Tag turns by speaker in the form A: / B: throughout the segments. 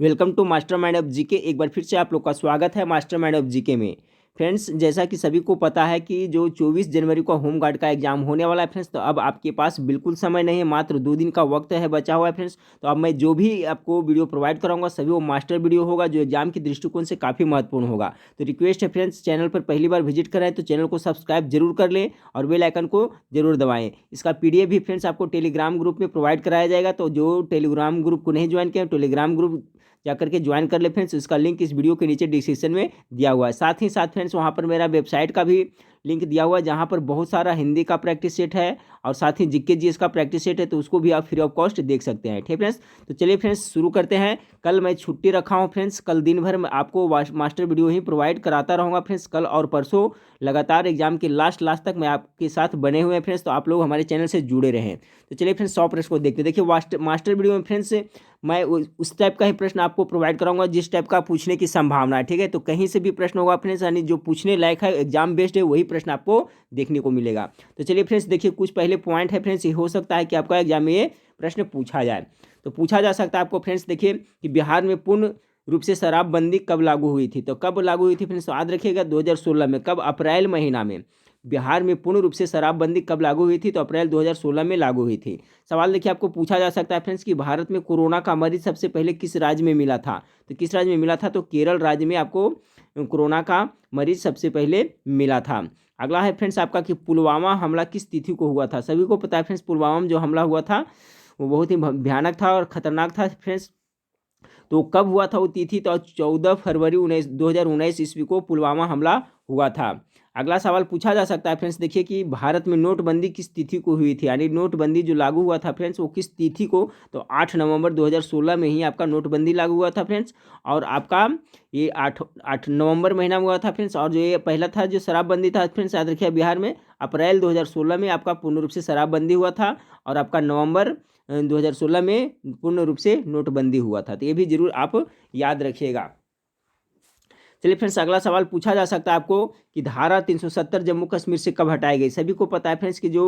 A: Welcome to master mind of GK. एक बार फिर से आप लोग का स्वागत है मास्टर माइंड ऑफ जीके में। फ्रेंड्स, जैसा कि सभी को पता है कि जो 24 जनवरी को होम गार्ड का एग्जाम होने वाला है फ्रेंड्स, तो अब आपके पास बिल्कुल समय नहीं है, मात्र 2 दिन का वक्त है बचा हुआ है फ्रेंड्स। तो अब मैं जो भी आपको वीडियो प्रोवाइड कराऊंगा सभी वो मास्टर वीडियो होगा, जो एग्जाम के दृष्टिकोण से काफ़ी महत्वपूर्ण होगा। तो रिक्वेस्ट है फ्रेंड्स, चैनल पर पहली बार विजिट करें तो चैनल को सब्सक्राइब जरूर कर लें और बेल आइकन को जरूर दबाएं। इसका पीडीएफ भी फ्रेंड्स आपको टेलीग्राम ग्रुप में प्रोवाइड कराया जाएगा, तो जो टेलीग्राम ग्रुप को नहीं ज्वाइन किया टेलीग्राम ग्रुप जाकर के ज्वाइन कर ले फ्रेंड्स। इसका लिंक इस वीडियो के नीचे डिस्क्रिप्शन में दिया हुआ है। साथ ही साथ फ्रेंड्स वहाँ पर मेरा वेबसाइट का भी लिंक दिया हुआ है, जहाँ पर बहुत सारा हिंदी का प्रैक्टिस सेट है और साथ ही जीके जीएस का प्रैक्टिस सेट है, तो उसको भी आप फ्री ऑफ कॉस्ट देख सकते हैं। ठीक फ्रेंड्स, तो चलिए फ्रेंड्स शुरू करते हैं। कल मैं छुट्टी रखा हूँ फ्रेंड्स, कल दिन भर मैं आपको मास्टर वीडियो ही प्रोवाइड कराता रहूँगा फ्रेंड्स। कल और परसों लगातार एग्जाम के लास्ट तक मैं आपके साथ बने हुए हैं फ्रेंड्स, तो आप लोग हमारे चैनल से जुड़े रहें। तो चलिए फ्रेंड्स 100 प्रश्न को देखते हैं। देखिए मास्टर वीडियो में फ्रेंड्स मैं उस टाइप का ही प्रश्न आपको प्रोवाइड कराऊंगा जिस टाइप का पूछने की संभावना है। ठीक है, तो कहीं से भी प्रश्न होगा फ्रेंड्स, यानी जो पूछने लायक है एग्जाम बेस्ड है वही प्रश्न आपको देखने को मिलेगा। तो चलिए फ्रेंड्स देखिए, कुछ पहले पॉइंट है फ्रेंड्स, ये हो सकता है कि आपका एग्जाम में ये प्रश्न पूछा जाए। तो पूछा जा सकता है आपको फ्रेंड्स, देखिए कि बिहार में पूर्ण रूप से शराबबंदी कब लागू हुई थी। तो कब लागू हुई थी फ्रेंड्स, याद रखिएगा 2016 में। कब? अप्रैल महीना में। बिहार में पूर्ण रूप से शराबबंदी कब लागू हुई थी, तो अप्रैल 2016 में लागू हुई थी। सवाल देखिए आपको पूछा जा सकता है फ्रेंड्स कि भारत में कोरोना का मरीज सबसे पहले किस राज्य में मिला था। तो किस राज्य में मिला था, तो केरल राज्य में आपको कोरोना का मरीज सबसे पहले मिला था। अगला है फ्रेंड्स आपका कि पुलवामा हमला किस तिथि को हुआ था। सभी को पता है फ्रेंड्स, पुलवामा में जो हमला हुआ था वो बहुत ही भयानक था और खतरनाक था फ्रेंड्स। तो कब हुआ था वो तिथि, तो 14 फरवरी 2019 ईस्वी को पुलवामा हमला हुआ था। अगला सवाल पूछा जा सकता है फ्रेंड्स, देखिए कि भारत में नोटबंदी किस तिथि को हुई थी, यानी नोटबंदी जो लागू हुआ था फ्रेंड्स वो किस तिथि को, तो 8 नवंबर 2016 में ही आपका नोटबंदी लागू हुआ था फ्रेंड्स। और आपका ये 8 नवंबर महीना में हुआ था फ्रेंड्स। और जो ये पहला था जो शराबबंदी था फ्रेंड्स, याद रखिए बिहार में अप्रैल 2016 में आपका पूर्ण रूप से शराबबंदी हुआ था और आपका नवंबर 2016 में पूर्ण रूप से नोटबंदी हुआ था। तो ये भी जरूर आप याद रखिएगा। चलिए फ्रेंड्स, अगला सवाल पूछा जा सकता है आपको कि धारा 370 जम्मू कश्मीर से कब हटाई गई। सभी को पता है फ्रेंड्स कि जो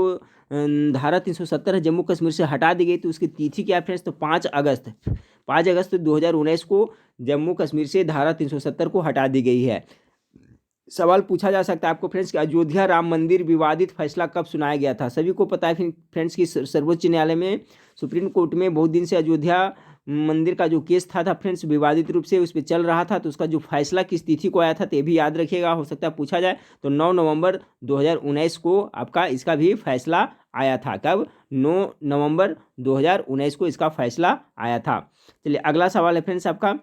A: धारा 370 है जम्मू कश्मीर से हटा दी गई, तो उसकी तिथि क्या है फ्रेंड्स, तो 5 अगस्त 2019 को जम्मू कश्मीर से धारा 370 को हटा दी गई है। सवाल पूछा जा सकता है आपको फ्रेंड्स कि अयोध्या राम मंदिर विवादित फैसला कब सुनाया गया था। सभी को पता है फ्रेंड्स कि सर्वोच्च न्यायालय में, सुप्रीम कोर्ट में बहुत दिन से अयोध्या मंदिर का जो केस था फ्रेंड्स विवादित रूप से उस पर चल रहा था, तो उसका जो फैसला किस तिथि को आया था तो ये भी याद रखिएगा, हो सकता है पूछा जाए। तो 9 नवंबर 2019 को आपका इसका भी फैसला आया था। कब? 9 नवंबर 2019 को इसका फैसला आया था। चलिए अगला सवाल है फ्रेंड्स आपका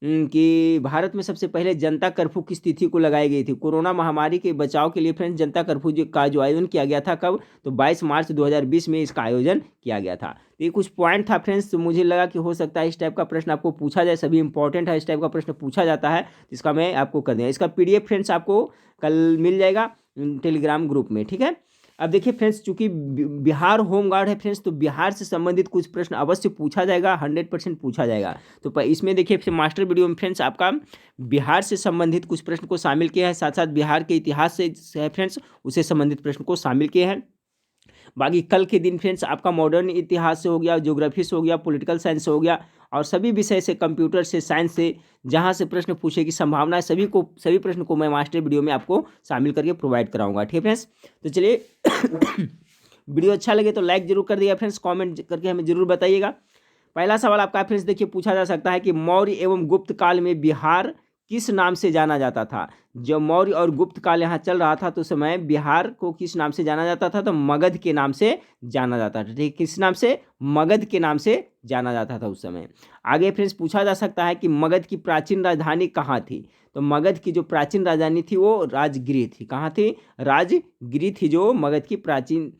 A: कि भारत में सबसे पहले जनता कर्फ्यू किस तिथि को लगाई गई थी। कोरोना महामारी के बचाव के लिए फ्रेंड्स जनता कर्फ्यू का जो आयोजन किया गया था, कब? तो 22 मार्च 2020 में इसका आयोजन किया गया था। तो ये कुछ पॉइंट था फ्रेंड्स, तो मुझे लगा कि हो सकता है इस टाइप का प्रश्न आपको पूछा जाए, सभी इंपॉर्टेंट है, इस टाइप का प्रश्न पूछा जाता है, इसका मैं आपको कर दिया। इसका पीडीएफ फ्रेंड्स आपको कल मिल जाएगा टेलीग्राम ग्रुप में। ठीक है, अब देखिए फ्रेंड्स, चूंकि बिहार होम गार्ड है फ्रेंड्स, तो बिहार से संबंधित कुछ प्रश्न अवश्य पूछा जाएगा, 100% पूछा जाएगा। तो इसमें देखिए मास्टर वीडियो में फ्रेंड्स आपका बिहार से संबंधित कुछ प्रश्न को शामिल किया है, साथ साथ बिहार के इतिहास से है फ्रेंड्स उससे संबंधित प्रश्न को शामिल किए हैं। बाकी कल के दिन फ्रेंड्स आपका मॉडर्न इतिहास से हो गया, ज्योग्राफी से हो गया, पॉलिटिकल साइंस से हो गया और सभी विषय से, कंप्यूटर से, साइंस से जहाँ से प्रश्न पूछे की संभावना है, सभी प्रश्न को मैं मास्टर वीडियो में आपको शामिल करके प्रोवाइड कराऊंगा। ठीक है फ्रेंड्स, तो चलिए वीडियो अच्छा लगे तो लाइक जरूर कर दिएगा फ्रेंड्स, कमेंट करके हमें जरूर बताइएगा। पहला सवाल आपका फ्रेंड्स देखिए पूछा जा सकता है कि मौर्य एवं गुप्त काल में बिहार किस नाम से जाना जाता था। जब मौर्य और गुप्त काल यहाँ चल रहा था तो उस समय बिहार को किस नाम से जाना जाता था, तो मगध के नाम से जाना जाता था। ठीक, किस नाम से? मगध के नाम से जाना जाता था उस समय। आगे फ्रेंड्स पूछा जा सकता है कि मगध की प्राचीन राजधानी कहाँ थी। तो मगध की जो प्राचीन राजधानी थी वो राजगिरी थी। कहाँ थी? राजगिरी थी जो मगध की प्राचीन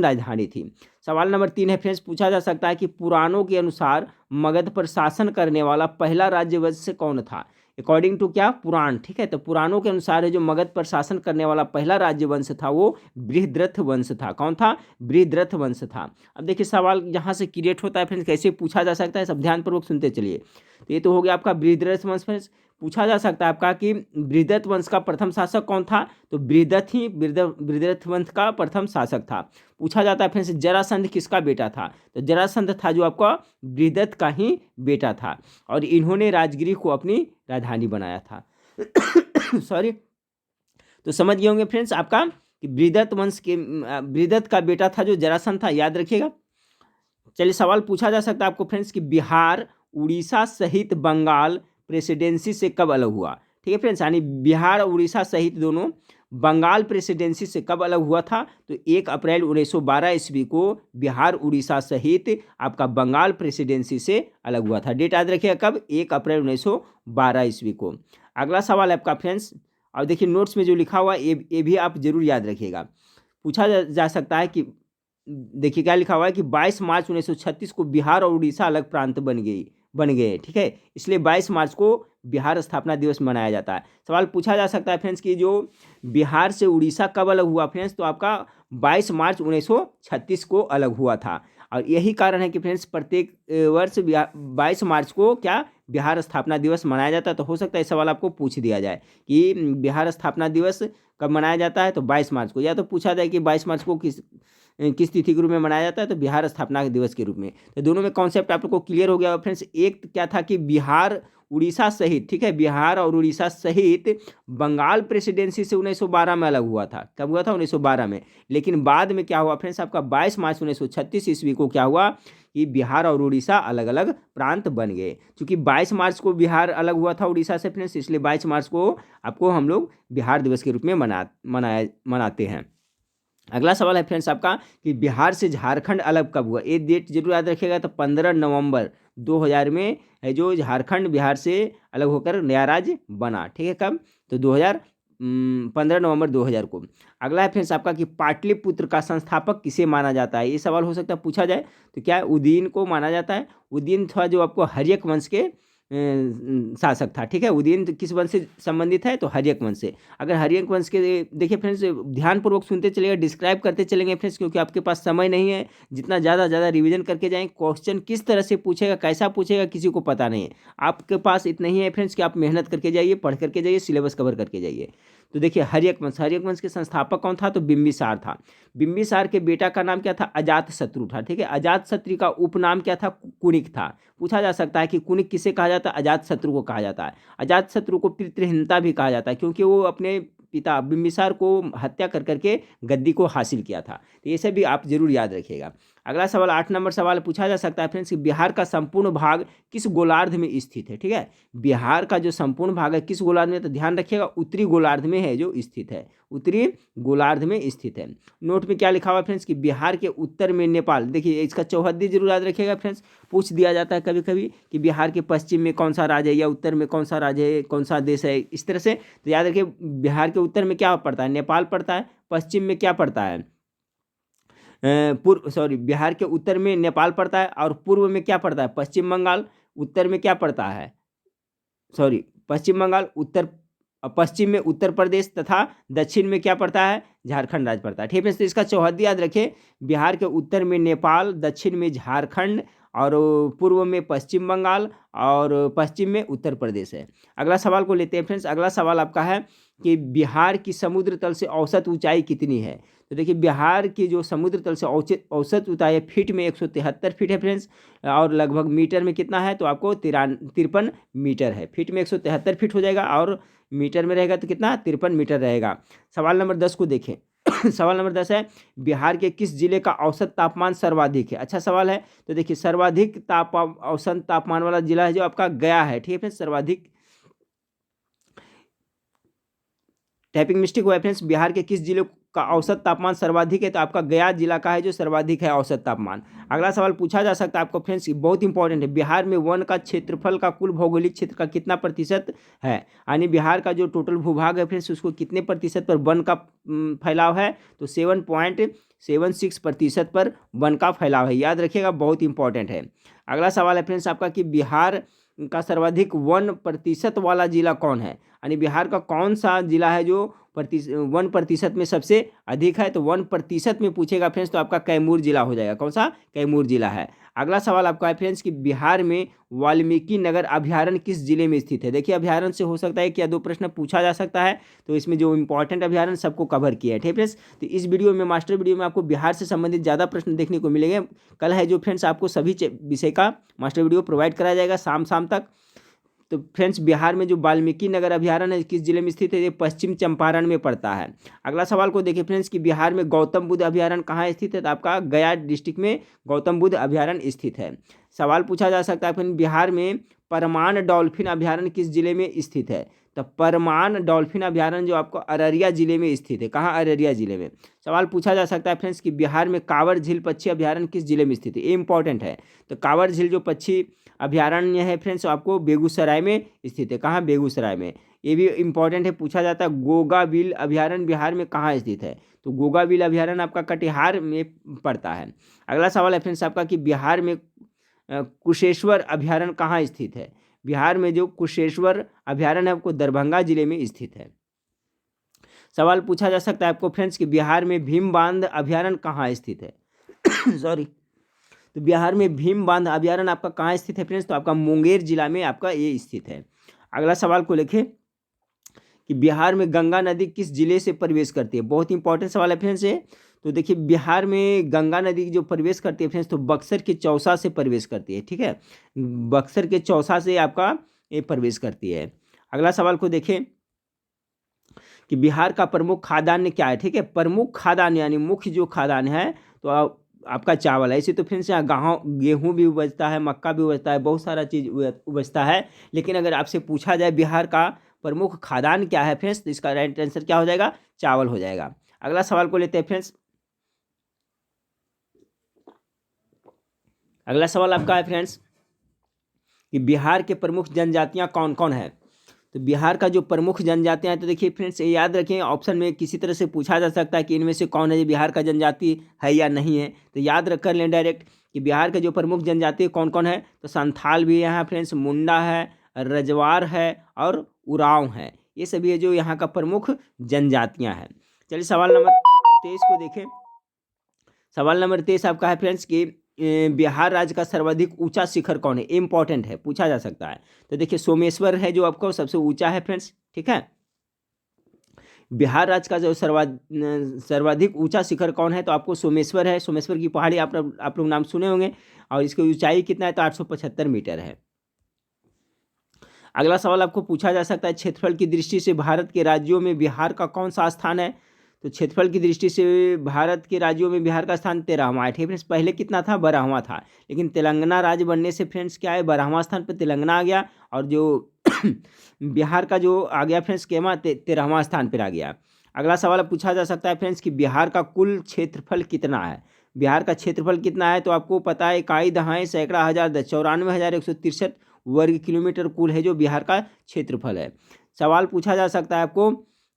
A: राजधानी थी। सवाल नंबर 3 है फ्रेंड्स, पूछा जा सकता है कि पुराणों के अनुसार मगध पर शासन करने वाला पहला राज्यवंश कौन था। अकॉर्डिंग टू क्या? पुराण। ठीक है, तो पुराणों के अनुसार है जो मगध पर शासन करने वाला पहला राज्यवंश था वो बृहद्रथ वंश था। कौन था? बृहद्रथ वंश था। अब देखिए सवाल यहाँ से क्रिएट होता है फ्रेंड्स, कैसे पूछा जा सकता है, सब ध्यानपूर्वक सुनते चलिए। तो ये तो हो गया आपका बृहद्रथ वंश फ्रेंड्स। पूछा जा सकता है आपका कि बृहदत्त वंश का प्रथम शासक कौन था, तो बृहदत्त वंश का प्रथम शासक था। पूछा जाता है फ्रेंड्स जरासंध किसका बेटा था, तो जरासंध था जो आपका बृहदत्त का ही बेटा था और इन्होंने राजगिरी को अपनी राजधानी बनाया था। सॉरी। तो समझ गए होंगे फ्रेंड्स आपका कि बृहदत्त वंश के बृहदत्त का बेटा था जो जरासंध था, याद रखिएगा। चलिए सवाल पूछा जा सकता है आपको फ्रेंड्स कि बिहार उड़ीसा सहित बंगाल प्रेसिडेंसी से कब अलग हुआ। ठीक है फ्रेंड्स, यानी बिहार और उड़ीसा सहित दोनों बंगाल प्रेसिडेंसी से कब अलग हुआ था, तो 1 अप्रैल 1912 ईस्वी को बिहार उड़ीसा सहित आपका बंगाल प्रेसिडेंसी से अलग हुआ था। डेट याद रखिएगा कब, 1 अप्रैल 1912 ईस्वी को। अगला सवाल है आपका फ्रेंड्स, और देखिए नोट्स में जो लिखा हुआ ये भी आप जरूर याद रखिएगा। पूछा जा सकता है कि देखिए क्या लिखा हुआ है कि 22 मार्च 1936 को बिहार और उड़ीसा अलग प्रांत बन गए। ठीक है, इसलिए 22 मार्च को बिहार स्थापना दिवस मनाया जाता है। सवाल पूछा जा सकता है फ्रेंड्स कि जो बिहार से उड़ीसा कब अलग हुआ फ्रेंड्स, तो आपका 22 मार्च 1936 को अलग हुआ था। और यही कारण है कि फ्रेंड्स प्रत्येक वर्ष 22 मार्च को क्या बिहार स्थापना दिवस मनाया जाता है। तो हो सकता है इस सवाल आपको पूछ दिया जाए कि बिहार स्थापना दिवस कब मनाया जाता है, तो 22 मार्च को, या तो पूछा जाए कि 22 मार्च को किस तिथि के रूप में मनाया जाता है, तो बिहार स्थापना दिवस के रूप में। तो दोनों में कॉन्सेप्ट आप लोग को क्लियर हो गया फ्रेंड्स। एक क्या था कि बिहार उड़ीसा सहित, ठीक है, बिहार और उड़ीसा सहित बंगाल प्रेसिडेंसी से 1912 में अलग हुआ था। कब हुआ था, 1912 में। लेकिन बाद में क्या हुआ फ्रेंड्स आपका 22 मार्च 1936 ईस्वी को क्या हुआ कि बिहार और उड़ीसा अलग अलग प्रांत बन गए। क्योंकि 22 मार्च को बिहार अलग हुआ था उड़ीसा से फ्रेंड्स, इसलिए 22 मार्च को आपको हम लोग बिहार दिवस के रूप में मनाते हैं। अगला सवाल है फ्रेंड्स आपका कि बिहार से झारखंड अलग कब हुआ। ये डेट जरूर याद रखिएगा, तो 15 नवंबर 2000 में है जो झारखंड बिहार से अलग होकर नया राज्य बना। ठीक है, कब, तो 15 नवंबर 2000 को। अगला है फ्रेंड्स आपका कि पाटलिपुत्र का संस्थापक किसे माना जाता है। ये सवाल हो सकता है पूछा जाए, तो क्या उदयन को माना जाता है। उदयन था जो आपको हर्यक वंश के शासक था। ठीक है, उदयन किस वंश से संबंधित है, तो हर्यक वंश से। अगर हर्यक वंश के देखिए फ्रेंड्स ध्यानपूर्वक सुनते चलेगा, डिस्क्राइब करते चलेंगे फ्रेंड्स, क्योंकि आपके पास समय नहीं है। जितना ज़्यादा रिवीजन करके जाएं, क्वेश्चन किस तरह से पूछेगा, कैसा पूछेगा, किसी को पता नहीं है। आपके पास इतना ही है फ्रेंड्स कि आप मेहनत करके जाइए, पढ़ करके जाइए, सिलेबस कवर करके जाइए। तो देखिए हर्यक वंश के संस्थापक कौन था, तो बिंबिसार था। बिंबिसार के बेटा का नाम क्या था, अजातशत्रु था। ठीक है, अजातशत्रु का उपनाम क्या था, कुनिक था। पूछा जा सकता है कि कुनिक किसे कहा जाता है, अजातशत्रु को कहा जाता है। अजातशत्रु को पितृहीनता भी कहा जाता है, क्योंकि वो अपने पिता बिंबिसार को हत्या कर करके गद्दी को हासिल किया था। तो ये सब भी आप जरूर याद रखिएगा। अगला सवाल 8 नंबर सवाल पूछा जा सकता है फ्रेंड्स कि बिहार का संपूर्ण भाग किस गोलार्ध में स्थित है। ठीक है, बिहार का जो संपूर्ण भाग है किस गोलार्ध में, तो ध्यान रखिएगा उत्तरी गोलार्ध में है जो स्थित है, उत्तरी गोलार्ध में स्थित है। नोट में क्या लिखा हुआ है फ्रेंड्स कि बिहार के उत्तर में नेपाल। देखिए इसका चौहद्दी जरूर याद रखिएगा फ्रेंड्स, पूछ दिया जाता है कभी कभी कि बिहार के पश्चिम में कौन सा राज्य है या उत्तर में कौन सा राज्य है, कौन सा देश है, इस तरह से। तो याद रखिए बिहार के उत्तर में क्या पड़ता है, नेपाल पड़ता है। पश्चिम में क्या पड़ता है, बिहार के उत्तर में नेपाल पड़ता है, और पूर्व में क्या पड़ता है, पश्चिम बंगाल। उत्तर में क्या पड़ता है, पश्चिम बंगाल। पश्चिम में उत्तर प्रदेश तथा दक्षिण में क्या पड़ता है, झारखंड राज्य पड़ता है। ठीक है, तो इसका चौहद्दी याद रखें, बिहार के उत्तर में नेपाल, दक्षिण में झारखंड, और पूर्व में पश्चिम बंगाल, और पश्चिम में उत्तर प्रदेश है। अगला सवाल को लेते हैं फ्रेंड्स। अगला सवाल आपका है कि बिहार की समुद्र तल से औसत ऊंचाई कितनी है। तो देखिए बिहार की जो समुद्र तल से औसत ऊंचाई है फीट में 173 फीट है फ्रेंड्स, और लगभग मीटर में कितना है, तो आपको 53 मीटर है। फीट में 173 फीट हो जाएगा, और मीटर में रहेगा तो कितना, 53 मीटर रहेगा। सवाल नंबर 10 को देखें। सवाल नंबर 10 है बिहार के किस जिले का औसत तापमान सर्वाधिक है। अच्छा सवाल है। तो देखिए सर्वाधिक औसत तापमान वाला जिला है जो आपका गया है। ठीक है, सर्वाधिक टाइपिंग मिस्टेक हुआ है फ्रेंड्स। बिहार के किस जिले का औसत तापमान सर्वाधिक है, तो आपका गया जिला का है जो सर्वाधिक है औसत तापमान। अगला सवाल पूछा जा सकता है आपको फ्रेंड्स, बहुत इंपॉर्टेंट है, बिहार में वन का क्षेत्रफल का कुल भौगोलिक क्षेत्र का कितना प्रतिशत है। यानी बिहार का जो टोटल भूभाग है फ्रेंड्स, उसको कितने प्रतिशत पर वन का फैलाव है, तो 7.76% पर वन का फैलाव है। याद रखिएगा, बहुत इंपॉर्टेंट है। अगला सवाल है फ्रेंड्स आपका कि बिहार का सर्वाधिक 1% वाला जिला कौन है। यानी बिहार का कौन सा जिला है जो 1% में सबसे अधिक है, तो 1% में पूछेगा फ्रेंड्स तो आपका कैमूर जिला हो जाएगा। कौन सा? कैमूर जिला है। अगला सवाल आपका है फ्रेंड्स कि बिहार में वाल्मीकि नगर अभ्यारण्य किस जिले में स्थित है। देखिए अभ्यारण्य से हो सकता है कि या 2 प्रश्न पूछा जा सकता है, तो इसमें जो इंपॉर्टेंट अभ्यारण्य सबको कवर किया है। ठीक है फ्रेंड्स, तो इस वीडियो में मास्टर वीडियो में आपको बिहार से संबंधित ज़्यादा प्रश्न देखने को मिलेंगे। कल है जो फ्रेंड्स आपको सभी विषय का मास्टर वीडियो प्रोवाइड कराया जाएगा शाम तक। तो फ्रेंड्स बिहार में जो वाल्मीकि नगर अभ्यारण्य है किस जिले में स्थित है, ये पश्चिम चंपारण में पड़ता है। अगला सवाल को देखिए फ्रेंड्स कि बिहार में गौतम बुद्ध अभ्यारण्य कहाँ स्थित है, तो आपका गया डिस्ट्रिक्ट में गौतम बुद्ध अभ्यारण्य स्थित है। सवाल पूछा जा सकता है फ्रेंड्स बिहार में परमान डॉल्फिन अभ्यारण्य किस जिले में स्थित है, तो परमान डॉल्फिन अभ्यारण्य जो आपको अररिया जिले में स्थित है। कहाँ? अररिया जिले में। सवाल पूछा जा सकता है फ्रेंड्स कि बिहार में कांवर झील पक्षी अभ्यारण्य किस जिले में स्थित है, ये इंपॉर्टेंट है। तो कांवर झील जो पक्षी अभ्यारण्य है फ्रेंड्स आपको बेगूसराय में स्थित है। कहाँ? बेगूसराय में। ये भी इंपॉर्टेंट है, पूछा जाता है गोगाबिल अभ्यारण्य बिहार में कहाँ स्थित है, तो गोगाबिल अभ्यारण्य आपका कटिहार में पड़ता है। अगला सवाल है फ्रेंड्स आपका कि बिहार में कुशेश्वर अभ्यारण्य कहाँ स्थित है। बिहार में जो कुशेश्वर अभ्यारण्य है आपको दरभंगा जिले में स्थित है। सवाल पूछा जा सकता है आपको फ्रेंड्स कि बिहार में भीम बांध अभ्यारण्य कहाँ स्थित है सॉरी, तो बिहार में भीम बांध अभ्यारण्य आपका कहाँ स्थित है फ्रेंड्स, तो आपका मुंगेर जिला में आपका ये स्थित है। अगला सवाल को लिखें कि बिहार में गंगा नदी किस जिले से प्रवेश करती है। बहुत इंपॉर्टेंट सवाल है फ्रेंड्स ये। तो देखिए बिहार में गंगा नदी जो प्रवेश करती है फ्रेंड्स तो बक्सर के चौसा से प्रवेश करती है। ठीक है, बक्सर के चौसा से आपका ये प्रवेश करती है। अगला सवाल को देखें कि बिहार का प्रमुख खाद्यान्न क्या है। ठीक है, प्रमुख खाद्यान्न यानी मुख्य जो खाद्यान्न है तो आपका चावल है। इसे तो फ्रेंड्स यहाँ गेहूँ भी उपजता है, मक्का भी उपजता है, बहुत सारा चीज़ उपजता है। लेकिन अगर आपसे पूछा जाए बिहार का प्रमुख खाद्यान्न क्या है फ्रेंड्स, तो इसका राइट आंसर क्या हो जाएगा, चावल हो जाएगा। अगला सवाल को लेते हैं फ्रेंड्स। अगला सवाल आपका है फ्रेंड्स कि बिहार के प्रमुख जनजातियां कौन कौन है। तो बिहार का जो प्रमुख जनजातियां हैं तो देखिए फ्रेंड्स ये याद रखें, ऑप्शन में किसी तरह से पूछा जा सकता है कि इनमें से कौन है जो बिहार का जनजाति है या नहीं है, तो याद रख कर लें डायरेक्ट कि बिहार के जो प्रमुख जनजाति कौन कौन है, तो संथाल भी यहाँ फ्रेंड्स, मुंडा है, रजवार है और उरांव है। ये सभी है जो यहाँ का प्रमुख जनजातियाँ हैं। चलिए सवाल नंबर 23 को देखें। सवाल नंबर 23 आपका है फ्रेंड्स कि बिहार राज्य का सर्वाधिक ऊंचा शिखर कौन है, इंपॉर्टेंट है, पूछा जा सकता है। तो देखिए सोमेश्वर है जो आपको सबसे ऊंचा है फ्रेंड्स। ठीक है, बिहार राज्य का जो सर्वाधिक ऊंचा शिखर कौन है, तो आपको सोमेश्वर है। सोमेश्वर की पहाड़ी आप लोग नाम सुने होंगे और इसकी ऊंचाई कितना है, तो 875 मीटर है। अगला सवाल आपको पूछा जा सकता है क्षेत्रफल की दृष्टि से भारत के राज्यों में बिहार का कौन सा स्थान है। तो क्षेत्रफल की दृष्टि से भारत के राज्यों में बिहार का स्थान 13वां है। ठीक फ्रेंड्स, पहले कितना था, 12वां था, लेकिन तेलंगाना राज्य बनने से फ्रेंड्स क्या है, 12वां स्थान पर तेलंगाना आ गया और जो बिहार का जो आ गया फ्रेंड्स केमा 13वां स्थान पर आ गया। अगला सवाल पूछा जा सकता है फ्रेंड्स कि बिहार का कुल क्षेत्रफल कितना है। बिहार का क्षेत्रफल कितना है, तो आपको पता है इकाई दहाई सैकड़ा हज़ार 94,163 वर्ग किलोमीटर कुल है जो बिहार का क्षेत्रफल है। सवाल पूछा जा सकता है आपको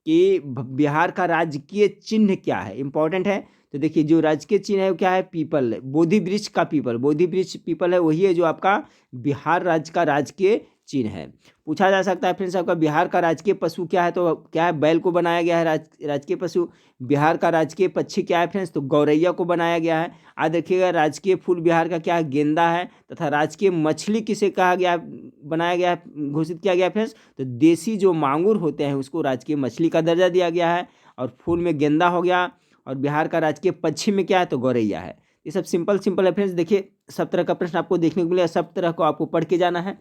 A: कि बिहार का राजकीय चिन्ह क्या है, इंपॉर्टेंट है। तो देखिए जो राजकीय चिन्ह है वो क्या है, पीपल, बोधि वृक्ष का पीपल, बोधि वृक्ष पीपल है, वही है जो आपका बिहार राज्य का राजकीय चिन्ह है। पूछा जा सकता है फ्रेंड्स आपका बिहार का राजकीय पशु क्या है, तो क्या है, बैल को बनाया गया है राजकीय पशु। बिहार का राजकीय पक्षी क्या है फ्रेंड्स, तो गौरैया को बनाया गया है। याद रखिएगा राजकीय फूल बिहार का क्या है, गेंदा है। तथा राजकीय मछली किसे कहा गया, बनाया गया है, घोषित किया गया फ्रेंड्स, तो देसी जो मांगुर होते हैं उसको राजकीय मछली का दर्जा दिया गया है। और फूल में गेंदा हो गया और बिहार का राजकीय पक्षी में क्या है, तो गौरैया है। ये सब सिंपल है फ्रेंड्स। देखिए सब तरह का प्रश्न आपको देखने को मिलेगा, सब तरह को आपको पढ़ के जाना है।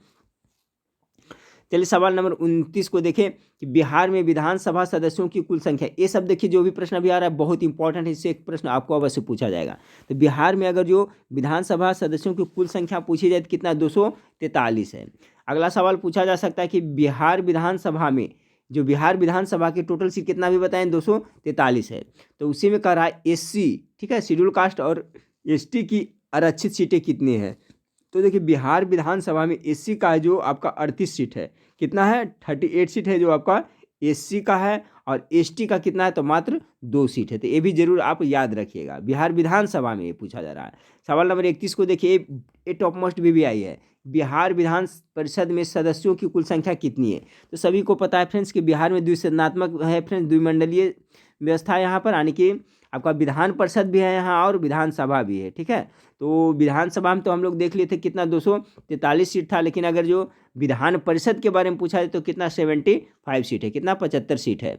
A: चलिए सवाल नंबर 29 को देखें कि बिहार में विधानसभा सदस्यों की कुल संख्या। ये सब देखिए जो भी प्रश्न अभी आ रहा है बहुत इंपॉर्टेंट है, इससे एक प्रश्न आपको अवश्य पूछा जाएगा। तो बिहार में अगर जो विधानसभा सदस्यों की कुल संख्या पूछी जाए तो कितना, 243 है। अगला सवाल पूछा जा सकता है कि बिहार विधानसभा में जो बिहार विधानसभा की टोटल सीट कितना भी बताएं, 243 है। तो उसी में कह रहा है एससी, ठीक है, शेड्यूल कास्ट और एसटी की आरक्षित सीटें कितनी हैं। तो देखिए बिहार विधानसभा में एससी का है जो आपका 38 सीट है, कितना है, 38 सीट है जो आपका एससी का है। और एसटी का कितना है, तो मात्र 2 सीट है। तो ये भी जरूर आप याद रखिएगा, बिहार विधानसभा में ये पूछा जा रहा है। सवाल नंबर 31 को देखिए, ये टॉप मोस्ट भी आई है। बिहार विधान परिषद में सदस्यों की कुल संख्या कितनी है? तो सभी को पता है फ्रेंड्स कि बिहार में द्विसदनात्मक है फ्रेंड्स, द्विमंडलीय व्यवस्था है यहाँ पर, यानी कि आपका विधान परिषद भी है यहाँ और विधानसभा भी है। ठीक है, तो विधानसभा में तो हम लोग देख लिए थे कितना 243 सीट था, लेकिन अगर जो विधान परिषद के बारे में पूछा जाए तो कितना 75 सीट है, कितना 75 सीट है।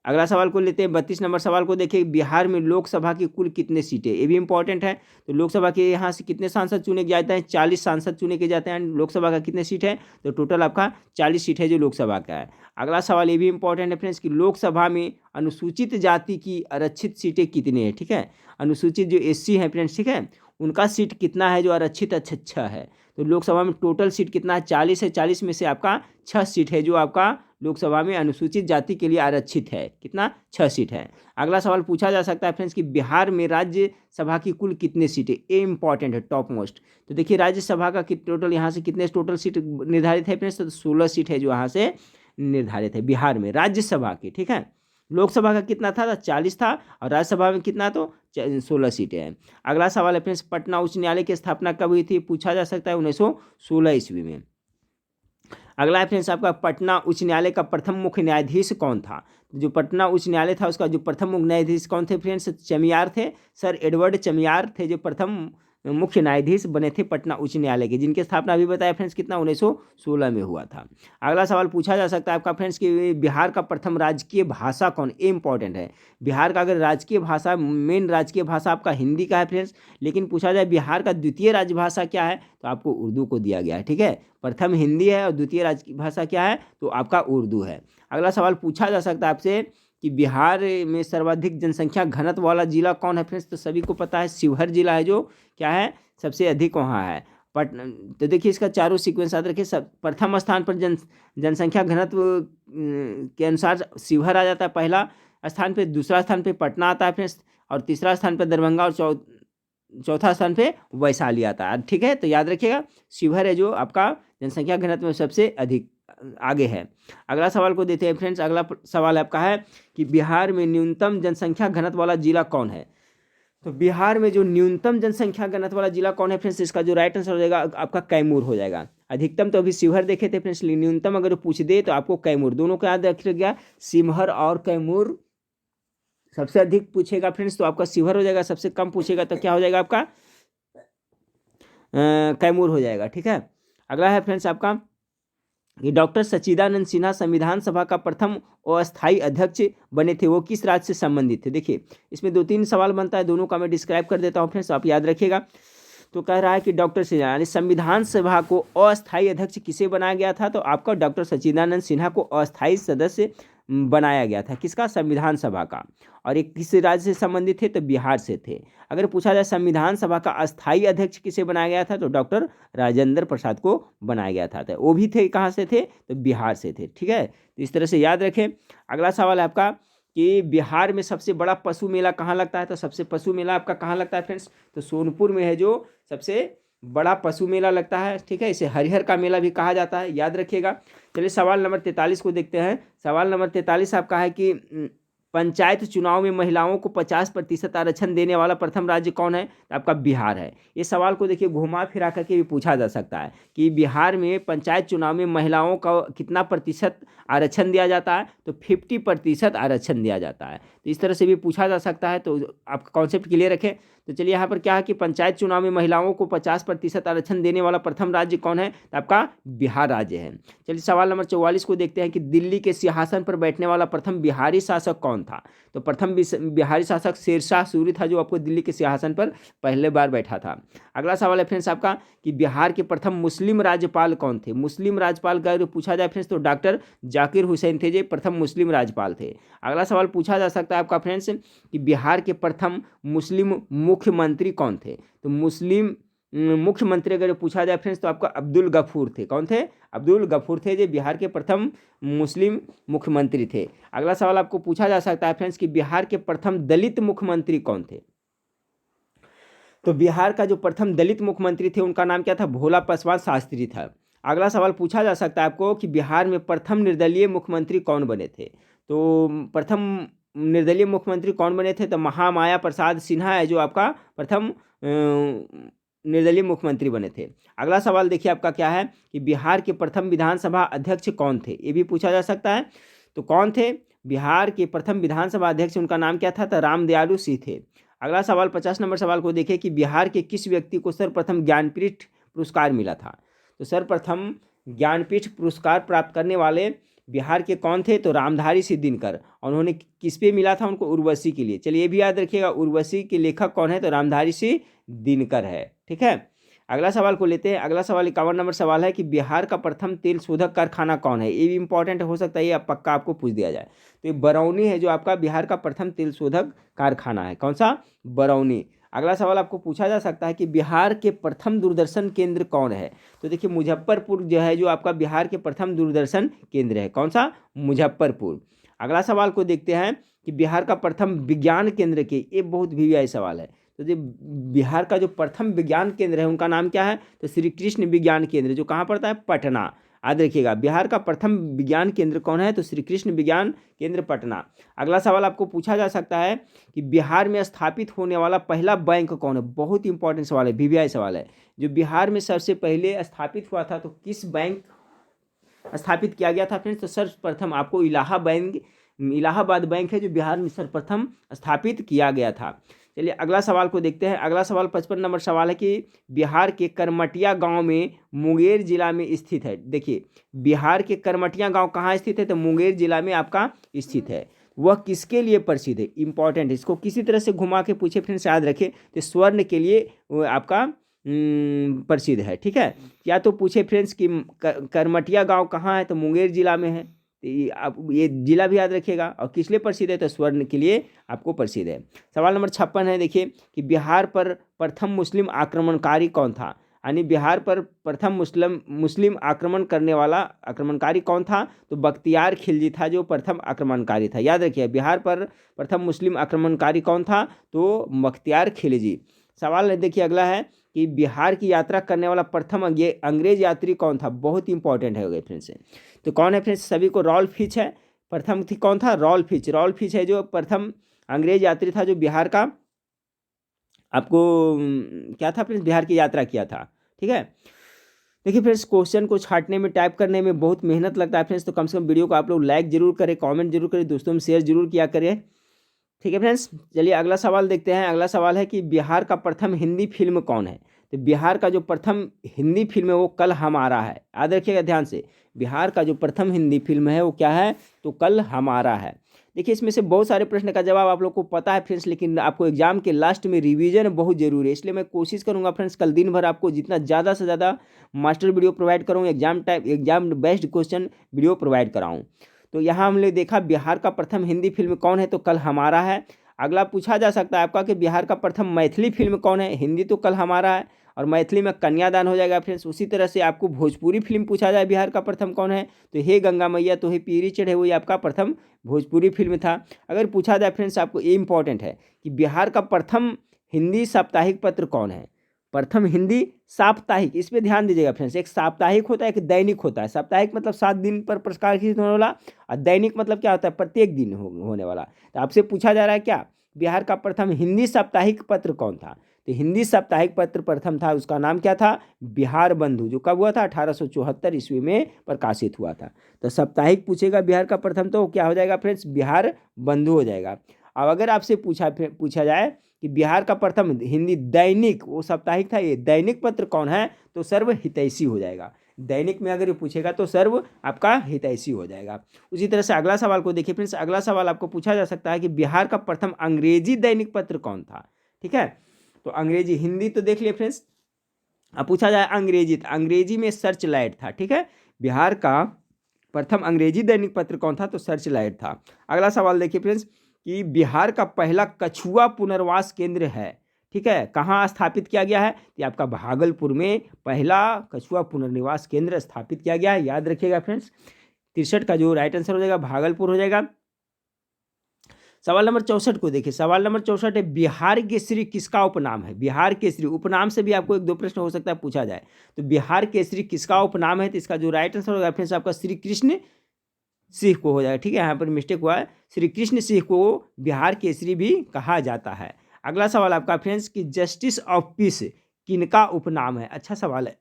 A: अगला सवाल को लेते हैं, 32 नंबर सवाल को देखिए, बिहार में लोकसभा की कुल कितने सीटें, ये भी इंपॉर्टेंट है। तो लोकसभा के यहाँ से कितने सांसद चुने जाते हैं? 40 सांसद चुने के जाते हैं। लोकसभा का कितने सीट है? तो टोटल आपका 40 सीट है जो लोकसभा का है। अगला सवाल ये भी इंपॉर्टेंट है फ्रेंड्स कि लोकसभा में अनुसूचित जाति की आरक्षित सीटें कितनी है? ठीक है, अनुसूचित जो SC है फ्रेंड्स, ठीक है, उनका सीट कितना है जो आरक्षित? अच्छा है। तो लोकसभा में टोटल सीट कितना है? 40 है। 40 में से आपका 6 सीट है जो आपका लोकसभा में अनुसूचित जाति के लिए आरक्षित है। कितना? 6 सीट है। अगला सवाल पूछा जा सकता है फ्रेंड्स कि बिहार में राज्यसभा की कुल कितने सीटें? ये इंपॉर्टेंट है, टॉप मोस्ट। तो देखिए राज्यसभा का टोटल यहाँ से कितने टोटल सीट निर्धारित है फ्रेंड्स? तो 16 सीट है जो यहाँ से निर्धारित है बिहार में राज्यसभा की। ठीक है, लोकसभा का कितना था? 40 था, और राज्यसभा में कितना? तो 16 सीटें हैं। अगला सवाल है फ्रेंड्स, पटना उच्च न्यायालय की स्थापना कब हुई थी? पूछा जा सकता है 1916 ईस्वी में। अगला है फ्रेंड्स आपका, पटना उच्च न्यायालय का प्रथम मुख्य न्यायाधीश कौन था? जो पटना उच्च न्यायालय था उसका जो प्रथम मुख्य न्यायाधीश कौन थे फ्रेंड्स? चमियार थे, सर एडवर्ड चमियार थे जो प्रथम मुख्य न्यायाधीश बने थे पटना उच्च न्यायालय के, जिनकी स्थापना अभी बताया फ्रेंड्स कितना 1916 में हुआ था। अगला सवाल पूछा जा सकता है आपका फ्रेंड्स कि बिहार का प्रथम राजकीय भाषा कौन? ये इंपॉर्टेंट है। बिहार का अगर राजकीय भाषा, मेन राजकीय भाषा आपका हिंदी का है फ्रेंड्स, लेकिन पूछा जाए बिहार का द्वितीय राजभाषा क्या है, तो आपको उर्दू को दिया गया है। ठीक है, प्रथम हिंदी है और द्वितीय राजभाषा क्या है? तो आपका उर्दू है। अगला सवाल पूछा जा सकता है आपसे कि बिहार में सर्वाधिक जनसंख्या घनत्व वाला जिला कौन है फ्रेंड्स? तो सभी को पता है शिवहर जिला है जो क्या है? सबसे अधिक वहाँ है। तो देखिए इसका चारों सीक्वेंस याद रखिए। सब प्रथम स्थान पर जनसंख्या घनत्व के अनुसार शिवहर आ जाता है पहला स्थान पे, दूसरा स्थान पे पटना आता है फ्रेंड्स, और तीसरा स्थान पे दरभंगा, और चौथा स्थान पे वैशाली आता है। ठीक है, तो याद रखिएगा शिवहर है जो आपका जनसंख्या घनत्व में सबसे अधिक आगे है। अगला सवाल को देते हैं फ्रेंड्स। अगला सवाल आपका है कि बिहार में न्यूनतम जनसंख्या घनत्व वाला जिला कौन है? तो बिहार में जो न्यूनतम जनसंख्या घनत्व वाला जिला कौन है फ्रेंड्स? इसका जो राइट आंसर हो जाएगा आपका कैमूर हो जाएगा। अधिकतम तो अभी शिवहर देखे थे फ्रेंड्स, न्यूनतम अगर पूछ दे तो आपको कैमूर, दोनों को याद रखिएगा, शिवहर और कैमूर। सबसे अधिक पूछेगा फ्रेंड्स तो आपका शिवहर हो जाएगा, सबसे कम पूछेगा तो क्या हो जाएगा आपका? कैमूर हो जाएगा। ठीक है, अगला है फ्रेंड्स आपका कि डॉक्टर सच्चिदानंद सिन्हा संविधान सभा का प्रथम अस्थायी अध्यक्ष बने थे, वो किस राज्य से संबंधित थे? देखिए इसमें 2-3 सवाल बनता है, दोनों का मैं डिस्क्राइब कर देता हूँ फ्रेंड्स, आप याद रखिएगा। तो कह रहा है कि डॉक्टर सिन्हा यानी संविधान सभा को अस्थायी अध्यक्ष किसे बनाया गया था? तो आपका डॉक्टर सच्चिदानंद सिन्हा को अस्थायी सदस्य बनाया गया था। किसका? संविधान सभा का। और एक किस राज्य से संबंधित थे? तो बिहार से थे। अगर पूछा जाए संविधान सभा का अस्थायी अध्यक्ष किसे बनाया गया था? तो डॉक्टर राजेंद्र प्रसाद को बनाया गया था। तो वो भी थे कहाँ से थे? तो बिहार से थे। ठीक है, तो इस तरह से याद रखें। अगला सवाल है आपका कि बिहार में सबसे बड़ा पशु मेला कहाँ लगता है? तो सबसे पशु मेला आपका कहाँ लगता है फ्रेंड्स? तो सोनपुर में है जो सबसे बड़ा पशु मेला लगता है। ठीक है, इसे हरिहर का मेला भी कहा जाता है, याद रखिएगा। चलिए सवाल नंबर 43 को देखते हैं। सवाल नंबर 43 आपका है कि पंचायत चुनाव में महिलाओं को 50% आरक्षण देने वाला प्रथम राज्य कौन है? तो आपका बिहार है। ये सवाल को देखिए घुमा फिरा करके भी पूछा जा सकता है कि बिहार में पंचायत चुनाव में महिलाओं का कितना प्रतिशत आरक्षण दिया जाता है? तो 50% आरक्षण दिया जाता है। तो इस तरह से भी पूछा जा सकता है, तो आप कॉन्सेप्ट क्लियर रखें। तो चलिए यहाँ पर क्या है कि पंचायत चुनाव में महिलाओं को 50% आरक्षण देने वाला प्रथम राज्य कौन है? तो आपका बिहार राज्य है। चलिए सवाल नंबर 44 को देखते हैं कि दिल्ली के सिंहासन पर बैठने वाला प्रथम बिहारी शासक कौन था? तो प्रथम बिहारी शासक शेरशाह सूरी था जो आपको दिल्ली के सिंहासन पर पहले बार बैठा था। अगला सवाल है फ्रेंड्स आपका कि बिहार के प्रथम मुस्लिम राज्यपाल कौन थे? मुस्लिम राज्यपाल का अगर पूछा जाए फ्रेंड्स तो डॉक्टर जाकिर हुसैन थे जो प्रथम मुस्लिम राज्यपाल थे। अगला सवाल पूछा जा सकता है आपका फ्रेंड्स कि बिहार के प्रथम मुस्लिम मुख्यमंत्री कौन थे? तो मुस्लिम मुख्यमंत्री अगर पूछा जाए फ्रेंड्स तो आपका अब्दुल गफूर थे। कौन थे? अब्दुल गफूर थे जो बिहार के प्रथम मुस्लिम मुख्यमंत्री थे। अगला सवाल आपको पूछा जा सकता है फ्रेंड्स कि बिहार के प्रथम दलित मुख्यमंत्री कौन थे? तो बिहार का जो प्रथम दलित मुख्यमंत्री थे उनका नाम क्या था? भोला पासवान शास्त्री था। अगला सवाल पूछा जा सकता है आपको कि बिहार में प्रथम निर्दलीय मुख्यमंत्री कौन बने थे? तो प्रथम निर्दलीय मुख्यमंत्री कौन बने थे? तो महामाया प्रसाद सिन्हा है जो आपका प्रथम निर्दलीय मुख्यमंत्री बने थे। अगला सवाल देखिए आपका क्या है कि बिहार के प्रथम विधानसभा अध्यक्ष कौन थे, ये भी पूछा जा सकता है। तो कौन थे बिहार के प्रथम विधानसभा अध्यक्ष, उनका नाम क्या था? तो रामदयालु सिंह थे। अगला सवाल 50 नंबर सवाल को देखिए कि बिहार के किस व्यक्ति को सर्वप्रथम ज्ञानपीठ पुरस्कार मिला था? तो सर्वप्रथम ज्ञानपीठ पुरस्कार प्राप्त करने वाले बिहार के कौन थे? तो रामधारी सिंह दिनकर। और उन्होंने किस पे मिला था? उनको उर्वशी के लिए। चलिए ये भी याद रखिएगा, उर्वशी के लेखक कौन है? तो रामधारी सिंह दिनकर है। ठीक है, अगला सवाल को लेते हैं। अगला सवाल 51 नंबर सवाल है कि बिहार का प्रथम तेल शोधक कारखाना कौन है? ये भी इंपॉर्टेंट हो सकता है, ये पक्का आपको पूछ दिया जाए। तो ये बरौनी है जो आपका बिहार का प्रथम तेल शोधक कारखाना है। कौन सा? बरौनी। अगला सवाल आपको पूछा जा सकता है कि बिहार के प्रथम दूरदर्शन केंद्र कौन है? तो देखिए मुजफ्फरपुर जो है जो आपका बिहार के प्रथम दूरदर्शन केंद्र है। कौन सा? मुजफ्फरपुर। अगला सवाल को देखते हैं कि बिहार का प्रथम विज्ञान केंद्र के, ये बहुत वीवीआई सवाल है। तो जो बिहार का जो प्रथम विज्ञान केंद्र है उनका नाम क्या है? तो श्री कृष्ण विज्ञान केंद्र, जो कहाँ पड़ता है? पटना। याद रखिएगा, बिहार का प्रथम विज्ञान केंद्र कौन है? तो श्री कृष्ण विज्ञान केंद्र पटना। अगला सवाल आपको पूछा जा सकता है कि बिहार में स्थापित होने वाला पहला बैंक कौन है? बहुत इंपॉर्टेंट सवाल है, वीवीआई सवाल है। जो बिहार में सबसे पहले स्थापित हुआ था तो किस बैंक स्थापित किया गया था फ्रेंड्स? तो सर्वप्रथम आपको इलाहाबाद बैंक है जो बिहार में सर्वप्रथम स्थापित किया गया था। चलिए अगला सवाल को देखते हैं। अगला सवाल 55 नंबर सवाल है कि बिहार के करमटिया गांव में मुंगेर जिला में स्थित है। देखिए बिहार के करमटिया गांव कहाँ स्थित है? तो मुंगेर जिला में आपका स्थित है। वह किसके लिए प्रसिद्ध है? इंपॉर्टेंट, इसको किसी तरह से घुमा के पूछे फ्रेंड्स, याद रखें। तो स्वर्ण के लिए वो आपका प्रसिद्ध है। ठीक है, या तो पूछे फ्रेंड्स कि करमटिया गांव कहाँ है? तो मुंगेर जिला में है। तो आप ये जिला भी याद रखिएगा। और किस लिए प्रसिद्ध है? तो स्वर्ण के लिए आपको प्रसिद्ध है। सवाल नंबर 56 है, देखिए कि बिहार पर प्रथम मुस्लिम आक्रमणकारी कौन था? यानी बिहार पर प्रथम मुस्लिम आक्रमण करने वाला आक्रमणकारी कौन था? तो बख्तियार खिलजी था जो प्रथम आक्रमणकारी था। याद रखिए बिहार पर प्रथम मुस्लिम आक्रमणकारी कौन था? तो बख्तियार खिलजी। सवाल देखिए अगला है कि बिहार की यात्रा करने वाला प्रथम अंग्रेज यात्री कौन था? बहुत इंपॉर्टेंट है फ्रेंड्स। तो कौन है फ्रेंड्स? सभी को रॉल्फ फिच है। प्रथम थी कौन था? रॉल्फ फिच है जो प्रथम अंग्रेज यात्री था जो बिहार का आपको क्या था फ्रेंड्स? बिहार की यात्रा किया था। ठीक है, देखिए फ्रेंड्स क्वेश्चन को छांटने में, टाइप करने में बहुत मेहनत लगता है फ्रेंड्स। तो कम से कम वीडियो को आप लोग लाइक जरूर करें, कमेंट जरूर करें, दोस्तों में शेयर जरूर किया करें। ठीक है फ्रेंड्स, चलिए अगला सवाल देखते हैं। अगला सवाल है कि बिहार का प्रथम हिंदी फिल्म कौन है? तो बिहार का जो प्रथम हिंदी फिल्म है वो कल हमारा है। याद रखिएगा ध्यान से, बिहार का जो प्रथम हिंदी फिल्म है वो क्या है? तो कल हमारा है। देखिए इसमें से बहुत सारे प्रश्न का जवाब आप लोग को पता है फ्रेंड्स, लेकिन आपको एग्जाम के लास्ट में रिवीजन बहुत जरूरी है। इसलिए मैं कोशिश करूंगा फ्रेंड्स कल दिन भर आपको जितना ज़्यादा से ज़्यादा मास्टर वीडियो प्रोवाइड करूँ, exam based question video provide कराऊँ। तो यहाँ हमने देखा बिहार का प्रथम हिंदी फिल्म कौन है? तो कल हमारा है। अगला पूछा जा सकता है आपका कि बिहार का प्रथम मैथिली फिल्म कौन है? हिंदी तो कल हमारा है और मैथिली में कन्यादान हो जाएगा फ्रेंड्स। उसी तरह से आपको भोजपुरी फिल्म पूछा जाए बिहार का प्रथम कौन है? तो हे गंगा मैया तो हे पीरी चढ़े, वही आपका प्रथम भोजपुरी फिल्म था। अगर पूछा जाए फ्रेंड्स आपको, ये इंपॉर्टेंट है कि बिहार का प्रथम हिंदी साप्ताहिक पत्र कौन है? प्रथम हिंदी साप्ताहिक, इस पर ध्यान दीजिएगा फ्रेंड्स। एक साप्ताहिक होता है, एक दैनिक होता है। साप्ताहिक मतलब 7 दिन पर प्रकाशित होने वाला, और दैनिक मतलब क्या होता है? प्रत्येक दिन होने वाला। तो आपसे पूछा जा रहा है क्या बिहार का प्रथम हिंदी साप्ताहिक पत्र कौन था? तो हिंदी साप्ताहिक पत्र प्रथम था, उसका नाम क्या था? बिहार बंधु, जो कब हुआ था? 1874 ईस्वी में प्रकाशित हुआ था। तो साप्ताहिक पूछेगा बिहार का प्रथम, तो क्या हो जाएगा फ्रेंड्स? बिहार बंधु हो जाएगा। अब अगर आपसे पूछा जाए कि बिहार का प्रथम हिंदी दैनिक, वो साप्ताहिक था, ये दैनिक पत्र कौन है? तो सर्व हितैषी हो जाएगा। दैनिक में अगर ये पूछेगा तो सर्व आपका हितैषी हो जाएगा। उसी तरह से अगला सवाल को देखिए फ्रेंड्स। अगला सवाल आपको पूछा जा सकता है कि बिहार का प्रथम अंग्रेजी दैनिक पत्र कौन था? ठीक है, तो अंग्रेजी, हिंदी तो देख लिए फ्रेंड्स। अब पूछा जाए अंग्रेजी, तो अंग्रेजी में सर्च लाइट था। ठीक है, बिहार का प्रथम अंग्रेजी दैनिक पत्र कौन था? तो सर्च लाइट था। अगला सवाल देखिए फ्रेंड्स कि बिहार का पहला कछुआ पुनर्वास केंद्र है, ठीक है, कहाँ स्थापित किया गया है? तो आपका भागलपुर में पहला कछुआ पुनर्वास केंद्र स्थापित किया गया है। याद रखिएगा फ्रेंड्स, 63 का जो राइट आंसर हो जाएगा भागलपुर हो जाएगा। सवाल नंबर 64 को देखिए। सवाल नंबर 64 है बिहार केसरी किसका उपनाम है? बिहार केसरी, उपनाम से भी आपको 1-2 प्रश्न हो सकता है पूछा जाए। तो बिहार केसरी किसका उपनाम है? तो इसका जो राइट आंसर होगा फ्रेंड्स आपका श्री कृष्ण सिंह को हो जाएगा। ठीक है, यहाँ पर मिस्टेक हुआ है, श्री कृष्ण सिंह को बिहार केसरी भी कहा जाता है। अगला सवाल आपका फ्रेंड्स कि जस्टिस ऑफ पीस किनका उपनाम है? अच्छा सवाल है।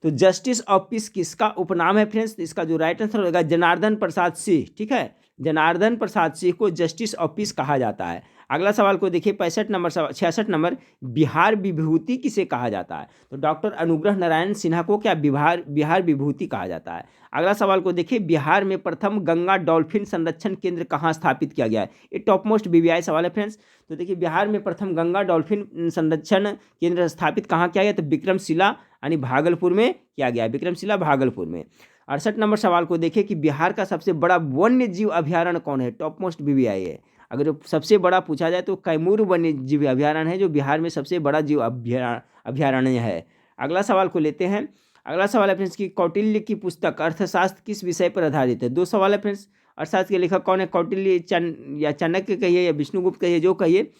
A: तो जस्टिस ऑफ पीस किसका उपनाम है फ्रेंड्स? इसका जो राइट आंसर होगा जनार्दन प्रसाद सिंह, ठीक है, जनार्दन प्रसाद सिंह को जस्टिस ऑफ पीस कहा जाता है। अगला सवाल को देखिए 65 नंबर 66 नंबर, बिहार विभूति किसे कहा जाता है? तो डॉक्टर अनुग्रह नारायण सिन्हा को क्या बिहार विभूति कहा जाता है? अगला सवाल को देखिए बिहार में प्रथम गंगा डॉल्फिन संरक्षण केंद्र कहाँ स्थापित किया गया है? ये टॉप मोस्ट बीवीआई सवाल है फ्रेंड्स। तो देखिए बिहार में प्रथम गंगा डॉल्फिन संरक्षण केंद्र स्थापित कहाँ किया गया? तो विक्रमशिला यानी भागलपुर में किया गया, विक्रमशिला भागलपुर में। 68 नंबर सवाल को देखिए कि बिहार का सबसे बड़ा वन्य जीव अभ्यारण्य कौन है? टॉप मोस्ट बीवीआई है। अगर जो सबसे बड़ा पूछा जाए तो कैमूर वन्य जीव अभ्यारण्य है, जो बिहार में सबसे बड़ा जीव अभ्यारण्य है। अगला सवाल को लेते हैं। अगला सवाल है फ्रेंड्स कि कौटिल्य की पुस्तक अर्थशास्त्र किस विषय पर आधारित है? दो सवाल है फ्रेंड्स। अर्थशास्त्र के लेखक कौन है? कौटिल्य या चाणक्य कहिए या विष्णुगुप्त कहिए, जो कहिए।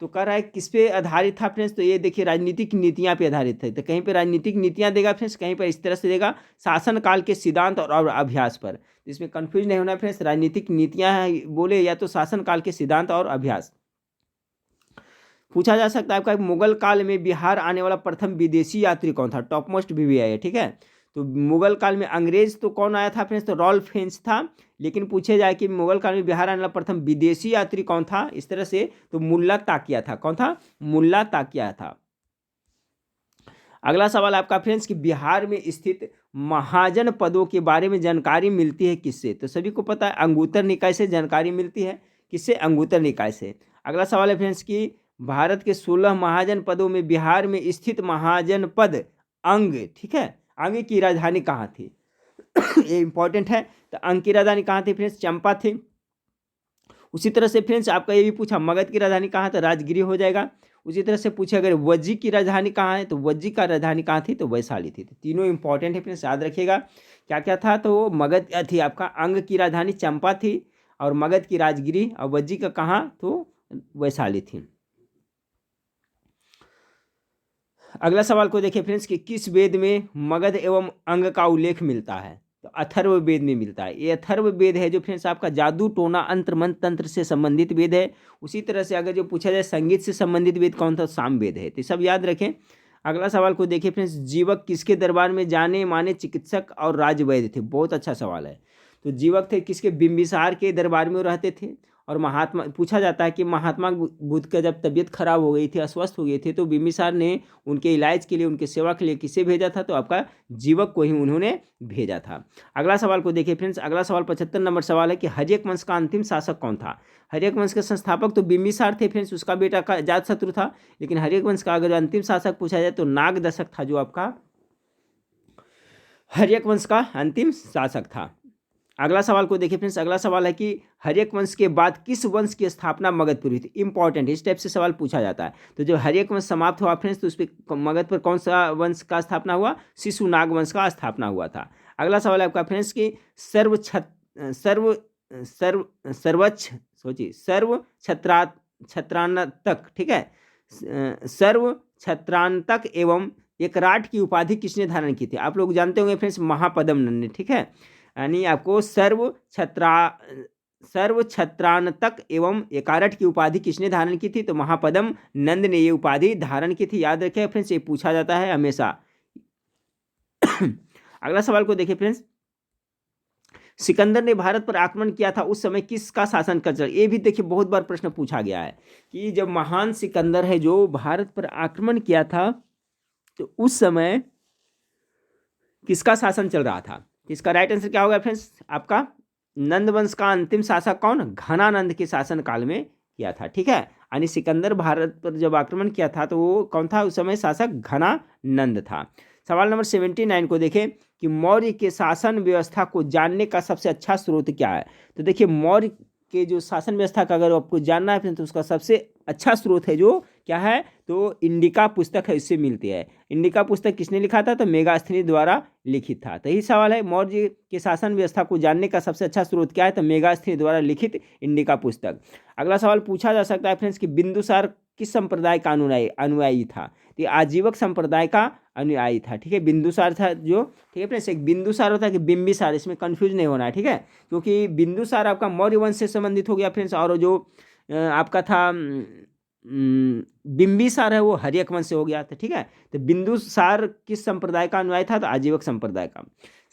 A: तो कह रहा है किस पे आधारित था फ्रेंड्स? तो ये देखिए राजनीतिक नीतियां पे आधारित है। तो कहीं पे राजनीतिक नीतियां देगा फ्रेंड्स, कहीं पर इस तरह से देगा शासन काल के सिद्धांत और अभ्यास पर। इसमें कंफ्यूज नहीं होना फ्रेंड्स, राजनीतिक नीतियां बोले या तो शासन काल के सिद्धांत और अभ्यास। पूछा जा सकता है आपका मुगल काल में बिहार आने वाला प्रथम विदेशी यात्री कौन था? टॉप मोस्ट बीवीआई है, ठीक है। तो मुगल काल में अंग्रेज तो कौन आया था फ्रेंड्स? तो रॉल्फ हेंस था। लेकिन पूछे जाए कि मुगल काल में बिहार आने वाला प्रथम विदेशी यात्री कौन था इस तरह से, तो मुल्ला ताकिया था। कौन था? मुल्ला ताकिया था। अगला सवाल आपका फ्रेंड्स कि बिहार में स्थित महाजन पदों के बारे में जानकारी मिलती है किससे? तो सभी को पता है अंगुत्तर निकाय से जानकारी मिलती है। किससे? अंगुत्तर निकाय से। अगला सवाल है फ्रेंड्स कि भारत के 16 महाजन पदों में बिहार में स्थित महाजन पद अंग, ठीक है, अंग की राजधानी कहाँ थी? ये इंपॉर्टेंट है। तो अंग की राजधानी कहाँ थी फ्रेंड्स? चंपा थी। उसी तरह से फ्रेंड्स आपका ये भी पूछा मगध की राजधानी कहाँ? तो राजगिरी हो जाएगा। उसी तरह से पूछे अगर वज्जी की राजधानी कहाँ है, तो वज्जी का राजधानी कहाँ थी? तो वैशाली थी। तो तीनों इंपॉर्टेंट है फ्रेंड्स, याद रखिएगा। क्या क्या था? तो मगध क्या थी आपका? अंग की राजधानी चंपा थी, और मगध की राजगिरी, और वज्जी का कहाँ? तो वैशाली थी। अगला सवाल को देखिए फ्रेंड्स कि किस वेद में मगध एवं अंग का उल्लेख मिलता है? तो अथर्व वेद में मिलता है। ये अथर्व वेद है जो फ्रेंड्स आपका जादू टोना अंत्र मंत्र तंत्र से संबंधित वेद है। उसी तरह से अगर जो पूछा जाए संगीत से संबंधित वेद कौन था? साम वेद है। तो सब याद रखें। अगला सवाल को देखिए फ्रेंड्स, जीवक किसके दरबार में जाने माने चिकित्सक और राजवैद्य थे? बहुत अच्छा सवाल है। तो जीवक थे किसके? बिंबिसार के दरबार में रहते थे। और महात्मा, पूछा जाता है कि महात्मा बुद्ध का जब तबीयत खराब हो गई थी, अस्वस्थ हो गए थे, तो बिंबिसार ने उनके इलाज के लिए, उनके सेवा के लिए किसे भेजा था? तो आपका जीवक को ही उन्होंने भेजा था। अगला सवाल को देखिए फ्रेंड्स। अगला सवाल 75 नंबर सवाल है कि हर्यक वंश का अंतिम शासक कौन था? हर्यक वंश के संस्थापक तो बिंबिसार थे फ्रेंड्स, उसका बेटा का अजातशत्रु था। लेकिन हर्यक वंश का अगर अंतिम शासक पूछा जाए तो नागदशक था, जो आपका हर्यक वंश का अंतिम शासक था। अगला सवाल को देखिए फ्रेंड्स। अगला सवाल है कि हर्यक वंश के बाद किस वंश की स्थापना मगध पर हुई थी? इंपॉर्टेंट, इस टाइप से सवाल पूछा जाता है। तो जब हर्यक वंश समाप्त हुआ फ्रेंड्स, तो उस पर मगध पर कौन सा वंश का स्थापना हुआ? शिशुनाग वंश का स्थापना हुआ था। अगला सवाल है आपका फ्रेंड्स कि सर्व छत्रान्तक, ठीक है, सर्व छत्रान्तक एवं एकराट की उपाधि किसने धारण की थी? आप लोग जानते होंगे फ्रेंड्स, महापदम नंद ने, ठीक है। यानी आपको सर्व छत्रान्तक एवं एकारट की उपाधि किसने धारण की थी? तो महापदम नंद ने ये उपाधि धारण की थी। याद रखें फ्रेंड्स, ये पूछा जाता है हमेशा। अगला सवाल को देखिए फ्रेंड्स, सिकंदर ने भारत पर आक्रमण किया था उस समय किसका शासन कर चल? ये भी देखिए बहुत बार प्रश्न पूछा गया है कि जब महान सिकंदर है जो भारत पर आक्रमण किया था, तो उस समय किसका शासन चल रहा था? इसका राइट आंसर क्या होगा फ्रेंड्स? आपका नंद वंश का अंतिम शासक कौन? घनानंद के शासन काल में किया था, ठीक है। यानी सिकंदर भारत पर जब आक्रमण किया था तो वो कौन था उस समय? शासक घनानंद था। सवाल नंबर 79 को देखें कि मौर्य के शासन व्यवस्था को जानने का सबसे अच्छा स्रोत क्या है? तो देखिए मौर्य के जो शासन व्यवस्था का अगर आपको जानना है तो उसका सबसे अच्छा स्रोत है जो क्या है? तो इंडिका पुस्तक है, इससे मिलती है। इंडिका पुस्तक किसने लिखा था? तो मेगास्थनीज द्वारा लिखित था। तो यही सवाल है, मौर्य के शासन व्यवस्था को जानने का सबसे अच्छा स्रोत क्या है? तो मेगास्थनीज द्वारा लिखित इंडिका पुस्तक। अगला सवाल पूछा जा सकता है फ्रेंड्स कि बिंदुसार किस संप्रदाय का अनुयायी था? तो आजीवक संप्रदाय का अनुयायी था, ठीक है। बिंदुसार था जो, ठीक है फ्रेंड्स, एक बिंदुसार होता है कि बिंबिसार, इसमें कंफ्यूज नहीं होना है, ठीक है। क्योंकि बिंदुसार आपका मौर्य वंश से संबंधित हो गया फ्रेंड्स, और जो आपका था बिंबिसार है वो हर्यक वंश से हो गया था। ठीक है, तो बिंदुसार किस संप्रदाय का अनुयायी था? तो आजीवक संप्रदाय का।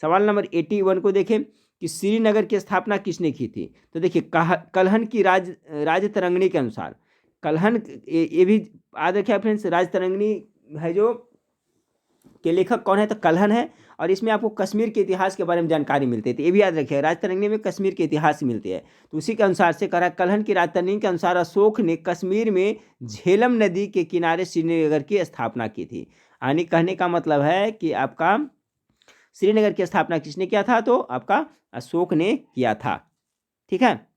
A: सवाल नंबर 81 को देखें कि श्रीनगर की स्थापना किसने की थी? तो देखिए कल्हन की राजतरंगिणी के अनुसार, कल्हन ये भी याद रखिए फ्रेंड्स, राजतरंगिणी है जो के लेखक कौन है? तो कल्हन है। और इसमें आपको कश्मीर के इतिहास के बारे में जानकारी मिलती है, तो ये भी याद रखिए, राजतरंगिणी में कश्मीर के इतिहास मिलती है। तो उसी के अनुसार से करा कल्हन की राजतरंगिणी के अनुसार अशोक ने कश्मीर में झेलम नदी के किनारे श्रीनगर की स्थापना की थी। यानी कहने का मतलब है कि आपका श्रीनगर की स्थापना किसने किया था? तो आपका अशोक ने किया था। ठीक है,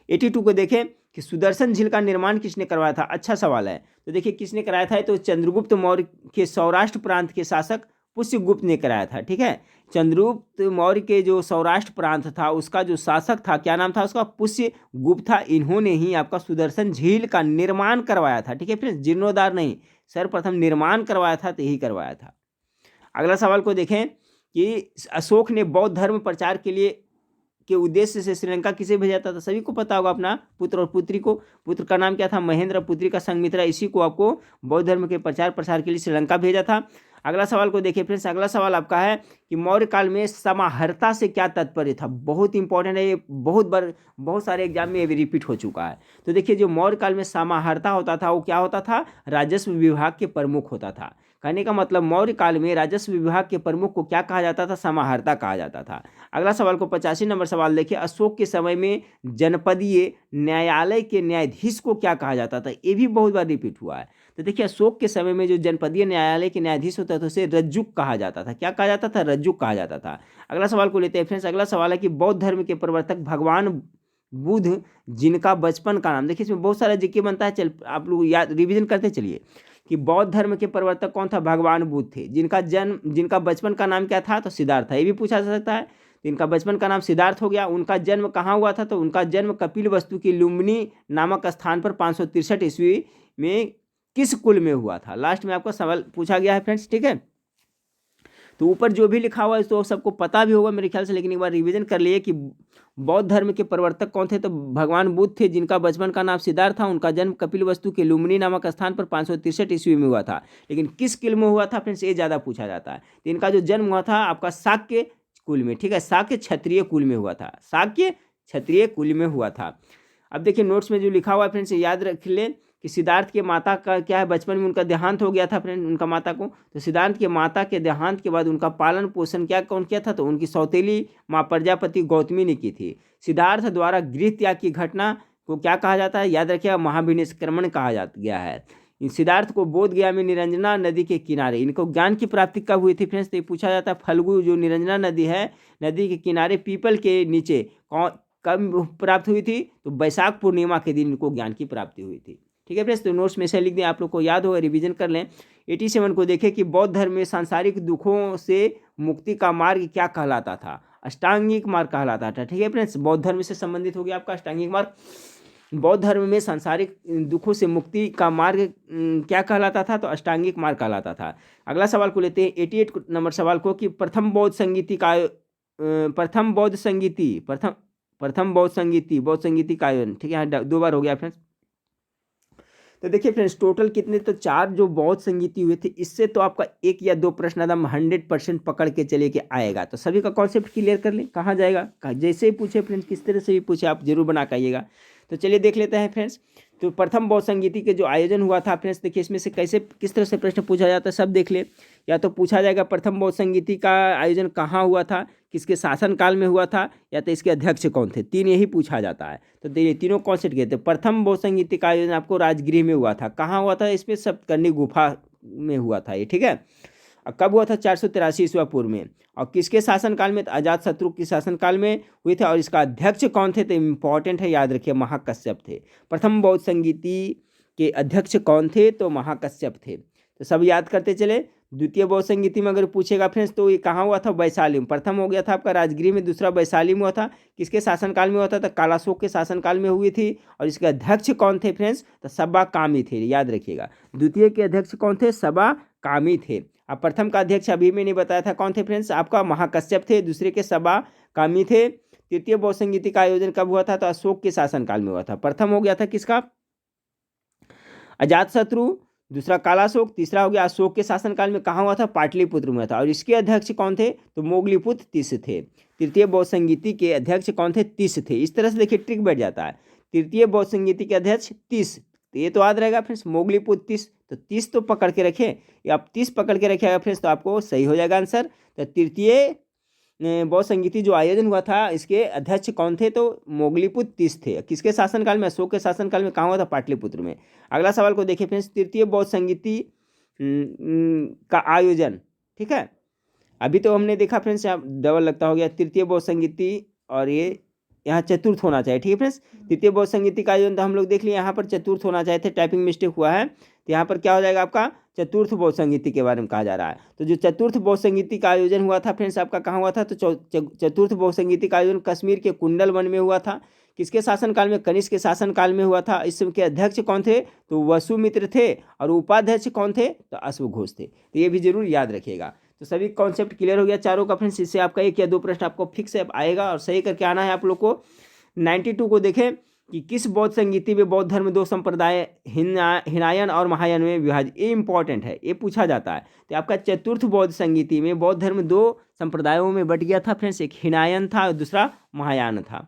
A: 82 को देखें कि सुदर्शन झील का निर्माण किसने करवाया था? अच्छा सवाल है। तो देखिए किसने कराया था? तो चंद्रगुप्त मौर्य के सौराष्ट्र प्रांत के शासक पुष्यगुप्त ने कराया था। ठीक है, चंद्रगुप्त मौर्य के जो सौराष्ट्र प्रांत था उसका जो शासक था, क्या नाम था उसका? पुष्यगुप्त था। इन्होंने ही आपका सुदर्शन झील का निर्माण करवाया था। ठीक है फ्रेंड्स, जीर्णोद्धार नहीं, सर्वप्रथम निर्माण करवाया था, तो यही करवाया था। अगला सवाल को देखें कि अशोक ने बौद्ध धर्म प्रचार के लिए के उद्देश्य से श्रीलंका किसे भेजा था? तो सभी को पता होगा, अपना पुत्र और पुत्री को। पुत्र का नाम क्या था? महेंद्र। पुत्री का संघमित्रा। इसी को आपको बौद्ध धर्म के प्रचार प्रसार के लिए श्रीलंका भेजा था। अगला सवाल को देखिए फ्रेंड्स, अगला सवाल आपका है कि मौर्य काल में समाहर्ता से क्या तात्पर्य था? बहुत इंपॉर्टेंट है ये, बहुत सारे एग्जाम में ये रिपीट हो चुका है। तो देखिए जो मौर्य काल में समाहर्ता होता था वो क्या होता था? राजस्व विभाग के प्रमुख होता था। कहने का मतलब मौर्य काल में राजस्व विभाग के प्रमुख को क्या कहा जाता था? समाहर्ता कहा जाता था। अगला सवाल को 85 नंबर सवाल देखिए, अशोक के समय में जनपदीय न्यायालय के न्यायाधीश को क्या कहा जाता था? ये भी बहुत बार रिपीट हुआ है। तो देखिए अशोक के समय में जो जनपदीय न्यायालय के न्यायाधीश होता था उसे रज्जुक कहा जाता था। क्या कहा जाता था? रज्जुक कहा जाता था। अगला सवाल को लेते हैं फ्रेंड्स, अगला सवाल है कि बौद्ध धर्म के प्रवर्तक भगवान बुद्ध जिनका बचपन का नाम, देखिए इसमें बहुत सारा जीके बनता है, चल आप लोग याद रिवीजन करते चलिए कि बौद्ध धर्म के प्रवर्तक कौन था? भगवान बुद्ध थे। जिनका बचपन का नाम क्या था? तो सिद्धार्थ था। ये भी पूछा जा सकता है। तो इनका बचपन का नाम सिद्धार्थ हो गया। उनका जन्म कहाँ हुआ था? तो उनका जन्म कपिल वस्तु की लुम्बिनी नामक स्थान पर 563 ईस्वी में किस कुल में हुआ था? लास्ट में आपका सवाल पूछा गया है फ्रेंड्स। ठीक है, तो ऊपर जो भी लिखा हुआ है तो सबको पता भी होगा मेरे ख्याल से, लेकिन एक बार रिवीजन कर लिए कि बौद्ध धर्म के प्रवर्तक कौन थे? तो भगवान बुद्ध थे, जिनका बचपन का नाम सिद्धार्थ था। उनका जन्म कपिल वस्तु के लुम्बिनी नामक स्थान पर 563 ईस्वी में हुआ था। लेकिन किस कुल में हुआ था फ्रेंड्स, ये ज़्यादा पूछा जाता है। तो इनका जो जन्म हुआ था आपका शाक्य कुल में। ठीक है, शाक्य क्षत्रिय कुल में हुआ था। शाक्य क्षत्रिय कुल में हुआ था। अब देखिए नोट्स में जो लिखा हुआ है फ्रेंड्स याद रख लें कि सिद्धार्थ के माता का क्या है? बचपन में उनका देहांत हो गया था फ्रेंड, उनका माता को। तो सिद्धार्थ के माता के देहांत के बाद उनका पालन पोषण क्या कौन किया था? तो उनकी सौतेली माँ प्रजापति गौतमी ने की थी। सिद्धार्थ द्वारा गृह त्याग की घटना को क्या कहा जाता है? याद रखिएगा, महाविनिष्क्रमण कहा जा गया है। सिद्धार्थ को बोध गया में निरंजना नदी के किनारे इनको ज्ञान की प्राप्ति कब हुई थी फ्रेंड्स? तो ये पूछा जाता है। फल्गु जो निरंजना नदी है, नदी के किनारे पीपल के नीचे कब प्राप्त हुई थी? तो बैसाख पूर्णिमा के दिन इनको ज्ञान की प्राप्ति हुई थी। ठीक है फ्रेंड्स, तो नोट्स में से लिख दें, आप लोग को याद होगा, रिवीजन कर लें। 87 को देखें कि बौद्ध धर्म में सांसारिक दुखों से मुक्ति का मार्ग क्या कहलाता था? अष्टांगिक मार्ग कहलाता था। ठीक है फ्रेंड्स, बौद्ध धर्म से संबंधित हो गया आपका अष्टांगिक मार्ग। बौद्ध धर्म में सांसारिक दुखों से मुक्ति का मार्ग क्या कहलाता था? तो अष्टांगिक मार्ग कहलाता था। अगला सवाल को लेते हैं 88 नंबर सवाल को कि प्रथम बौद्ध संगीति का आयोजन। ठीक है, 2 बार हो गया फ्रेंड्स। तो देखिए फ्रेंड्स टोटल कितने? तो 4 जो बौद्ध संगीति हुए थे, इससे तो आपका 1 या 2 प्रश्न एकदम 100% पकड़ के चले के आएगा। तो सभी का कॉन्सेप्ट क्लियर कर लें, कहाँ जाएगा, जैसे ही पूछे फ्रेंड्स, किस तरह से भी पूछे आप जरूर बना के आइएगा। तो चलिए देख लेते हैं फ्रेंड्स। तो प्रथम बौद्ध संगीति के जो आयोजन हुआ था फ्रेंड्स, देखिए इसमें से कैसे किस तरह से प्रश्न पूछा जाता है सब देख ले। या तो पूछा जाएगा प्रथम बौद्ध संगीति का आयोजन कहाँ हुआ था, किसके शासनकाल में हुआ था, या तो इसके अध्यक्ष कौन थे, 3 यही पूछा जाता है। तो ये तीनों कॉन्सेप्ट कहते हैं। प्रथम बौद्ध संगीति का आयोजन आपको राजगृह में हुआ था। कहाँ हुआ था? इसमें सप्तकर्णी गुफा में हुआ था ये। ठीक है, कब हुआ था? 483 ईस्वी पूर्व में। और किसके शासनकाल में? अजात शत्रु के शासनकाल में हुए थे। और इसका अध्यक्ष कौन थे? तो इम्पॉर्टेंट है, याद रखिए, महाकश्यप थे। प्रथम बौद्ध संगीति के अध्यक्ष कौन थे? तो महाकश्यप थे। तो सब याद करते चले। द्वितीय बौद्ध संगीति में अगर पूछेगा फ्रेंड्स तो ये कहाँ हुआ था? वैशाली में। प्रथम हो गया था आपका राजगृह में, दूसरा वैशाली में हुआ था। किसके शासनकाल में हुआ था? तो कालाशोक के शासनकाल में हुई थी। और इसके अध्यक्ष कौन थे फ्रेंड्स? तो सबा कामी थे, याद रखिएगा। द्वितीय के अध्यक्ष कौन थे? सबा कामी थे। अब प्रथम का अध्यक्ष अभी मैंने बताया था कौन थे फ्रेंड्स, आपका महाकश्यप थे। दूसरे के सबा कामी थे। तृतीय बौद्ध संगीति का आयोजन कब हुआ था? तो अशोक के शासनकाल में हुआ था। प्रथम हो गया था किसका? अजातशत्रु, दूसरा कालाशोक, तीसरा हो गया अशोक के शासनकाल में कहाँ हुआ था, पाटलिपुत्र में हुआ था। और इसके अध्यक्ष कौन थे, तो मोगलीपुत्र तीस थे। तृतीय बौद्ध संगीति के अध्यक्ष कौन थे, तीस थे। इस तरह से देखिए ट्रिक बैठ जाता है। तृतीय बौद्ध संगीति के अध्यक्ष तीस, तो ये तो याद रहेगा फ्रेंड्स, मोगलीपुत्र तीस, तो 30 तो पकड़ के रखें, या आप 30 पकड़ के रखिएगा फ्रेंड्स, तो आपको सही हो जाएगा आंसर। तो तृतीय बौद्ध संगीति जो आयोजन हुआ था इसके अध्यक्ष कौन थे, तो मोगलीपुत्र तीस थे। किसके शासनकाल में, अशोक के शासनकाल में। कहाँ हुआ था, पाटलिपुत्र में। अगला सवाल को देखिए फ्रेंड्स, तृतीय बौद्ध संगीति का आयोजन, ठीक है। अभी तो हमने देखा फ्रेंड्स यहाँ डबल लगता हो गया, तृतीय बौद्ध संगीति और ये यहाँ चतुर्थ होना चाहिए, ठीक है फ्रेंड्स। तृतीय बौद्ध संगीति का आयोजन तो हम लोग देख लिए, यहाँ पर चतुर्थ होना चाहिए थे, टाइपिंग मिस्टेक हुआ है, तो यहाँ पर क्या हो जाएगा आपका, चतुर्थ बौद्ध संगीति के बारे में कहा जा रहा है। तो जो चतुर्थ बौद्ध संगीति का आयोजन हुआ था फ्रेंड्स आपका कहाँ हुआ था, तो चतुर्थ बौद्ध संगीति का आयोजन कश्मीर के कुंडल वन में हुआ था। किसके शासनकाल में, कनिष्क के शासनकाल में हुआ था। इसके अध्यक्ष कौन थे, तो वसुमित्र थे, और उपाध्यक्ष कौन थे, तो अश्वघोष थे। तो ये भी जरूर याद रखिएगा। तो सभी कॉन्सेप्ट क्लियर हो गया चारों का फ्रेंड्स। इससे आपका 1 या 2 प्रश्न आपको फिक्स आएगा और सही करके आना है आप लोग को। 92 को देखें कि किस बौद्ध संगीति में बौद्ध धर्म 2 संप्रदाय हिनायन और महायान में विभाजित, ये इंपॉर्टेंट है, ये पूछा जाता है। तो आपका चतुर्थ बौद्ध संगीति में बौद्ध धर्म 2 संप्रदायों में बट गया था फ्रेंड्स, एक हिनायन था और दूसरा महायान था।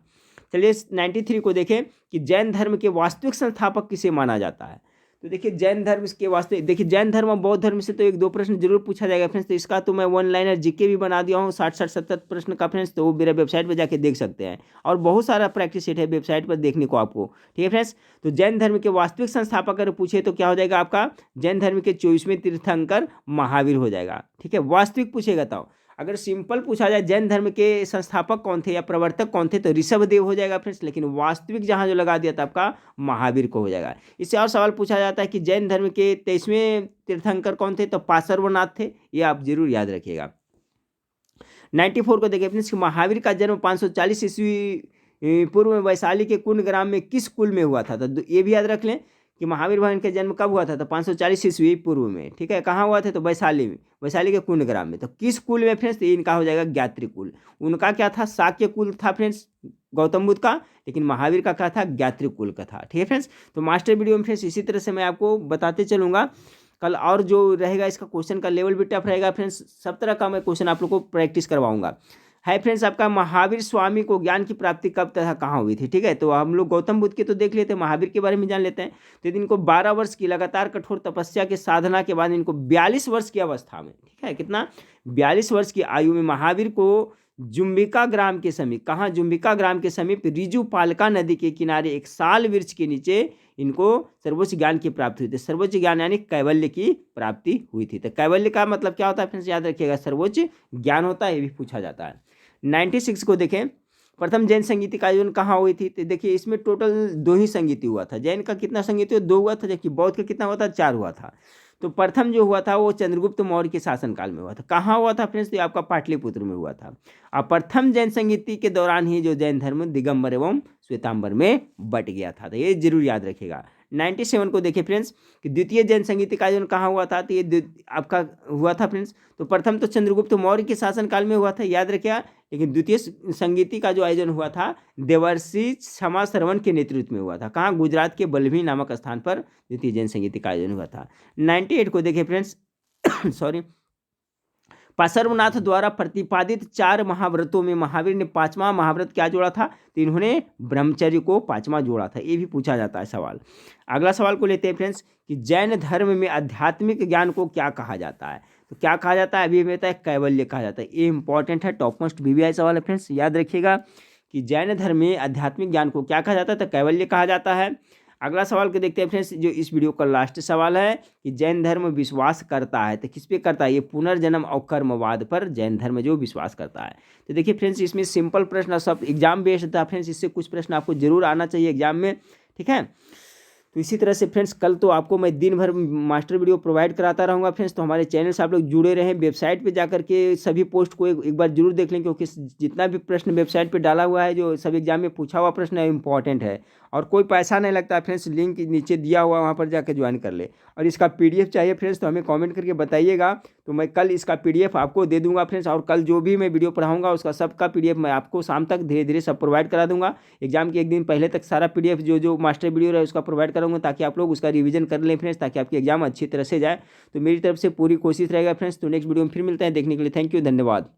A: चलिए 93 को देखें कि जैन धर्म के वास्तविक संस्थापक किसे माना जाता है। तो देखिए जैन धर्म के वास्ते, देखिए जैन धर्म और बौद्ध धर्म से तो 1-2 प्रश्न जरूर पूछा जाएगा फ्रेंड्स। तो इसका तो मैं 1 लाइनर जीके भी बना दिया हूँ 60-70 प्रश्न का फ्रेंड्स, तो वो मेरे वेबसाइट पर जाके देख सकते हैं, और बहुत सारा प्रैक्टिस सेट है वेबसाइट पर देखने को आपको, ठीक है फ्रेंड्स। तो जैन धर्म के वास्तविक संस्थापक अगर पूछे तो क्या हो जाएगा आपका, जैन धर्म के 24वें तीर्थंकर महावीर हो जाएगा, ठीक है। वास्तविक पूछेगा तो, अगर सिंपल पूछा जाए जैन धर्म के संस्थापक कौन थे या प्रवर्तक कौन थे, तो ऋषभदेव हो जाएगा फ्रेंड्स, लेकिन वास्तविक जहां जो लगा दिया था आपका महावीर को हो जाएगा। इससे और सवाल पूछा जाता है कि जैन धर्म के 23वें तीर्थंकर कौन थे, तो पार्श्वनाथ थे, ये आप जरूर याद रखिएगा। 94 को देखिए फ्रेंड्स, महावीर का जन्म 540 ईस्वी पूर्व में वैशाली के कुंड ग्राम में किस कुल में हुआ था, तो ये भी याद रख लें कि महावीर भगवान का जन्म कब हुआ था, तो 540 ईस्वी पूर्व में, ठीक है। कहाँ हुआ था, तो वैशाली में, वैशाली के कुंड ग्राम में। तो किस कुल में फ्रेंड्स, तो इनका हो जाएगा ज्ञात्री कुल। उनका क्या था, शाक्य कुल था फ्रेंड्स गौतम बुद्ध का, लेकिन महावीर का क्या था, ज्ञात्री कुल का था, ठीक है फ्रेंड्स। तो मास्टर वीडियो में फ्रेंड्स इसी तरह से मैं आपको बताते चलूँगा कल, और जो रहेगा इसका क्वेश्चन का लेवल भी टफ रहेगा फ्रेंड्स, सब तरह का मैं क्वेश्चन आप लोग को प्रैक्टिस करवाऊंगा। है फ्रेंड्स आपका महावीर स्वामी को ज्ञान की प्राप्ति कब तथा कहाँ हुई थी, ठीक है। तो हम लोग गौतम बुद्ध के तो देख लेते हैं, महावीर के बारे में जान लेते हैं। तो इनको 12 वर्ष की लगातार कठोर तपस्या के साधना के बाद इनको 42 वर्ष की अवस्था में, ठीक है, कितना 42 वर्ष की आयु में महावीर को जुम्बिका ग्राम के समीप, कहाँ, जुम्बिका ग्राम के समीप रिजु पालका नदी के किनारे एक साल वृक्ष के नीचे इनको सर्वोच्च ज्ञान की प्राप्ति हुई थी। सर्वोच्च ज्ञान यानी कैवल्य की प्राप्ति हुई थी। तो कैवल्य का मतलब क्या होता है फ्रेंड्स, याद रखिएगा, सर्वोच्च ज्ञान होता है, ये भी पूछा जाता है। 96 को देखें, प्रथम जैन संगीति का आयोजन कहाँ हुई थी, तो देखिए इसमें टोटल 2 ही संगीति हुआ था। जैन का कितना संगीति, 2 हुआ था, जबकि बौद्ध का कितना हुआ था, 4 हुआ था। तो प्रथम जो हुआ था वो चंद्रगुप्त मौर्य के शासनकाल में हुआ था। कहाँ हुआ था फ्रेंड्स, तो आपका पाटलिपुत्र में हुआ था। और प्रथम जैन संगीति के दौरान ही जो जैन धर्म दिगंबर एवं श्वेतांबर में बट गया था, तो ये जरूर याद रखिएगा। 97 को देखिए फ्रेंड्स कि द्वितीय जैन संगीति का आयोजन कहाँ हुआ था, तो ये आपका हुआ था फ्रेंड्स। तो प्रथम तो चंद्रगुप्त मौर्य के शासनकाल में हुआ था, याद रखिएगा, लेकिन द्वितीय संगीति का जो आयोजन हुआ था देवर्षि क्षमा श्रवण के नेतृत्व में हुआ था। कहाँ, गुजरात के बल्लभी नामक स्थान पर द्वितीय जैन संगीति का आयोजन हुआ था। 98 को देखिए फ्रेंड्स सॉरी, पार्श्वनाथ द्वारा प्रतिपादित 4 महाव्रतों में महावीर ने 5वां महाव्रत क्या जोड़ा था, तो इन्होंने ब्रह्मचर्य को 5वां जोड़ा था। ये भी पूछा जाता है सवाल। अगला सवाल को लेते हैं फ्रेंड्स कि जैन धर्म में आध्यात्मिक ज्ञान को क्या कहा जाता है, तो क्या कहा जाता है, अभी कहता है कैवल्य कहा जाता है। ये इंपॉर्टेंट है, टॉप मोस्ट VVI सवाल है फ्रेंड्स, याद रखिएगा कि जैन धर्म में आध्यात्मिक ज्ञान को क्या कहा जाता है, तो कैवल्य कहा जाता है। अगला सवाल को देखते हैं फ्रेंड्स, जो इस वीडियो का लास्ट सवाल है कि जैन धर्म विश्वास करता है, तो किस पे करता है, ये पुनर्जन्म और कर्मवाद पर जैन धर्म जो विश्वास करता है। तो देखिए फ्रेंड्स इसमें सिंपल प्रश्न, सब एग्जाम बेस्ड था फ्रेंड्स, इससे कुछ प्रश्न आपको जरूर आना चाहिए एग्जाम में, ठीक है। तो इसी तरह से फ्रेंड्स कल तो आपको मैं दिन भर मास्टर वीडियो प्रोवाइड कराता रहूँगा फ्रेंड्स। तो हमारे चैनल से आप लोग जुड़े रहें, वेबसाइट पे जाकर के सभी पोस्ट को एक बार जरूर देख लें, क्योंकि जितना भी प्रश्न वेबसाइट पे डाला हुआ है, जो सब एग्जाम में पूछा हुआ प्रश्न है, इंपॉर्टेंट है और कोई पैसा नहीं लगता फ्रेंड्स। लिंक नीचे दिया हुआ, वहाँ पर जाकर ज्वाइन कर ले। और इसका PDF चाहिए फ्रेंड्स तो हमें कॉमेंट करके बताइएगा, तो मैं कल इसका PDF आपको दे दूंगा फ्रेंड्स, और कल जो भी मैं वीडियो पढ़ाऊंगा उसका सबका PDF मैं आपको शाम तक धीरे धीरे सब प्रोवाइड करा दूंगा। एग्जाम के एक दिन पहले तक सारा PDF जो जो मास्टर वीडियो है उसका प्रोवाइड कराऊंगा, ताकि आप लोग उसका रिवीजन कर लें फ्रेंड्स, ताकि आपकी एग्जाम अच्छी तरह से जाए। तो मेरी तरफ से पूरी कोशिश रहेगा फ्रेंड्स। तो नेक्स्ट वीडियो में फिर मिलते हैं, देखने के लिए थैंक यू, धन्यवाद।